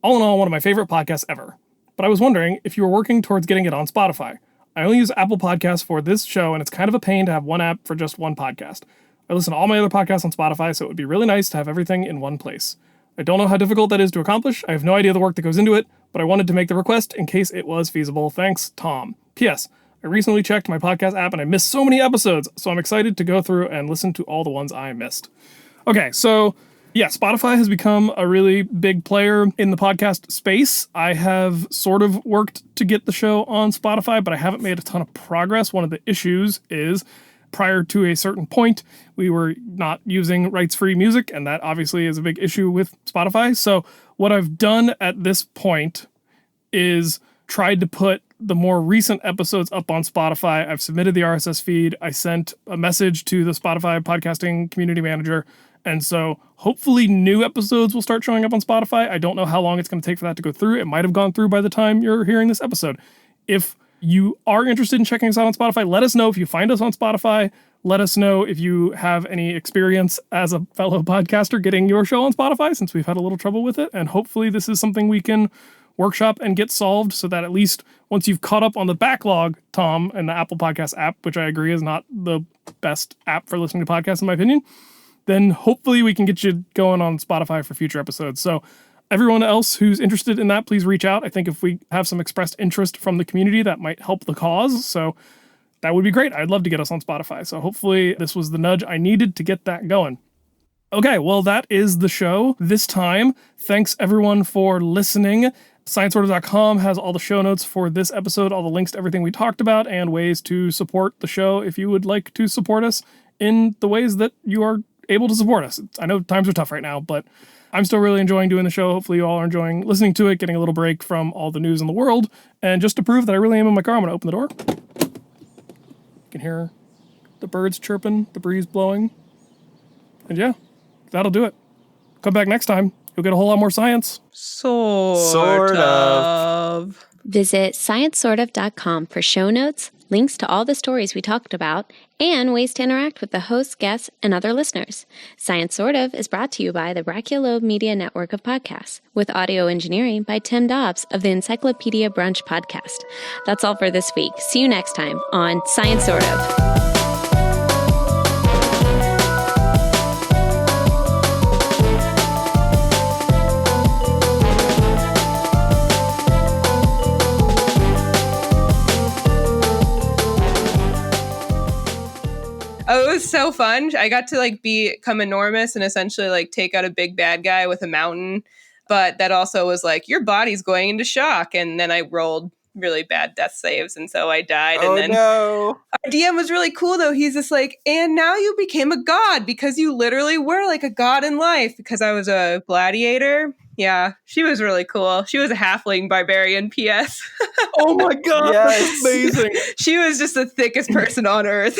All in all, one of my favorite podcasts ever. But I was wondering if you were working towards getting it on Spotify. I only use Apple Podcasts for this show, and it's kind of a pain to have one app for just one podcast. I listen to all my other podcasts on Spotify, so it would be really nice to have everything in one place. I don't know how difficult that is to accomplish. I have no idea the work that goes into it, but I wanted to make the request in case it was feasible. Thanks, Tom. P.S. I recently checked my podcast app and I missed so many episodes, so I'm excited to go through and listen to all the ones I missed." Okay, so yeah, Spotify has become a really big player in the podcast space. I have sort of worked to get the show on Spotify, but I haven't made a ton of progress. One of the issues is prior to a certain point, we were not using rights-free music, and that obviously is a big issue with Spotify. So what I've done at this point is tried to put the more recent episodes up on Spotify. I've submitted the RSS feed. I sent a message to the Spotify podcasting community manager. And so hopefully new episodes will start showing up on Spotify. I don't know how long it's going to take for that to go through. It might have gone through by the time you're hearing this episode. If you are interested in checking us out on Spotify, let us know if you find us on Spotify. Let us know if you have any experience as a fellow podcaster getting your show on Spotify, since we've had a little trouble with it. And hopefully this is something we can workshop and get solved so that at least once you've caught up on the backlog, Tom, and the Apple Podcast app, which I agree is not the best app for listening to podcasts in my opinion, then hopefully we can get you going on Spotify for future episodes. So everyone else who's interested in that, please reach out. I think if we have some expressed interest from the community, that might help the cause. So that would be great. I'd love to get us on Spotify. So hopefully this was the nudge I needed to get that going. Okay, well, that is the show this time. Thanks everyone for listening. ScienceSorter.com has all the show notes for this episode, all the links to everything we talked about, and ways to support the show if you would like to support us in the ways that you are able to support us. I know times are tough right now, but I'm still really enjoying doing the show. Hopefully you all are enjoying listening to it, getting a little break from all the news in the world. And just to prove that I really am in my car, I'm going to open the door. You can hear the birds chirping, the breeze blowing. And yeah, that'll do it. Come back next time. You'll get a whole lot more science. Sort of. Visit sciencesortof.com for show notes, links to all the stories we talked about, and ways to interact with the hosts, guests, and other listeners. Science Sort of is brought to you by the Brachiolobe Media Network of podcasts, with audio engineering by Tim Dobbs of the Encyclopedia Brunch podcast. That's all for this week. See you next time on Science Sort of. Oh, it was so fun. I got to become enormous and essentially take out a big bad guy with a mountain. But that also was your body's going into shock. And then I rolled really bad death saves. And so I died. Oh, and then no. Our DM was really cool, though. He's just and now you became a god because you literally were a god in life because I was a gladiator. Yeah, she was really cool. She was a halfling barbarian, P.S. Oh my God, Yes. that's amazing. She was just the thickest person on earth.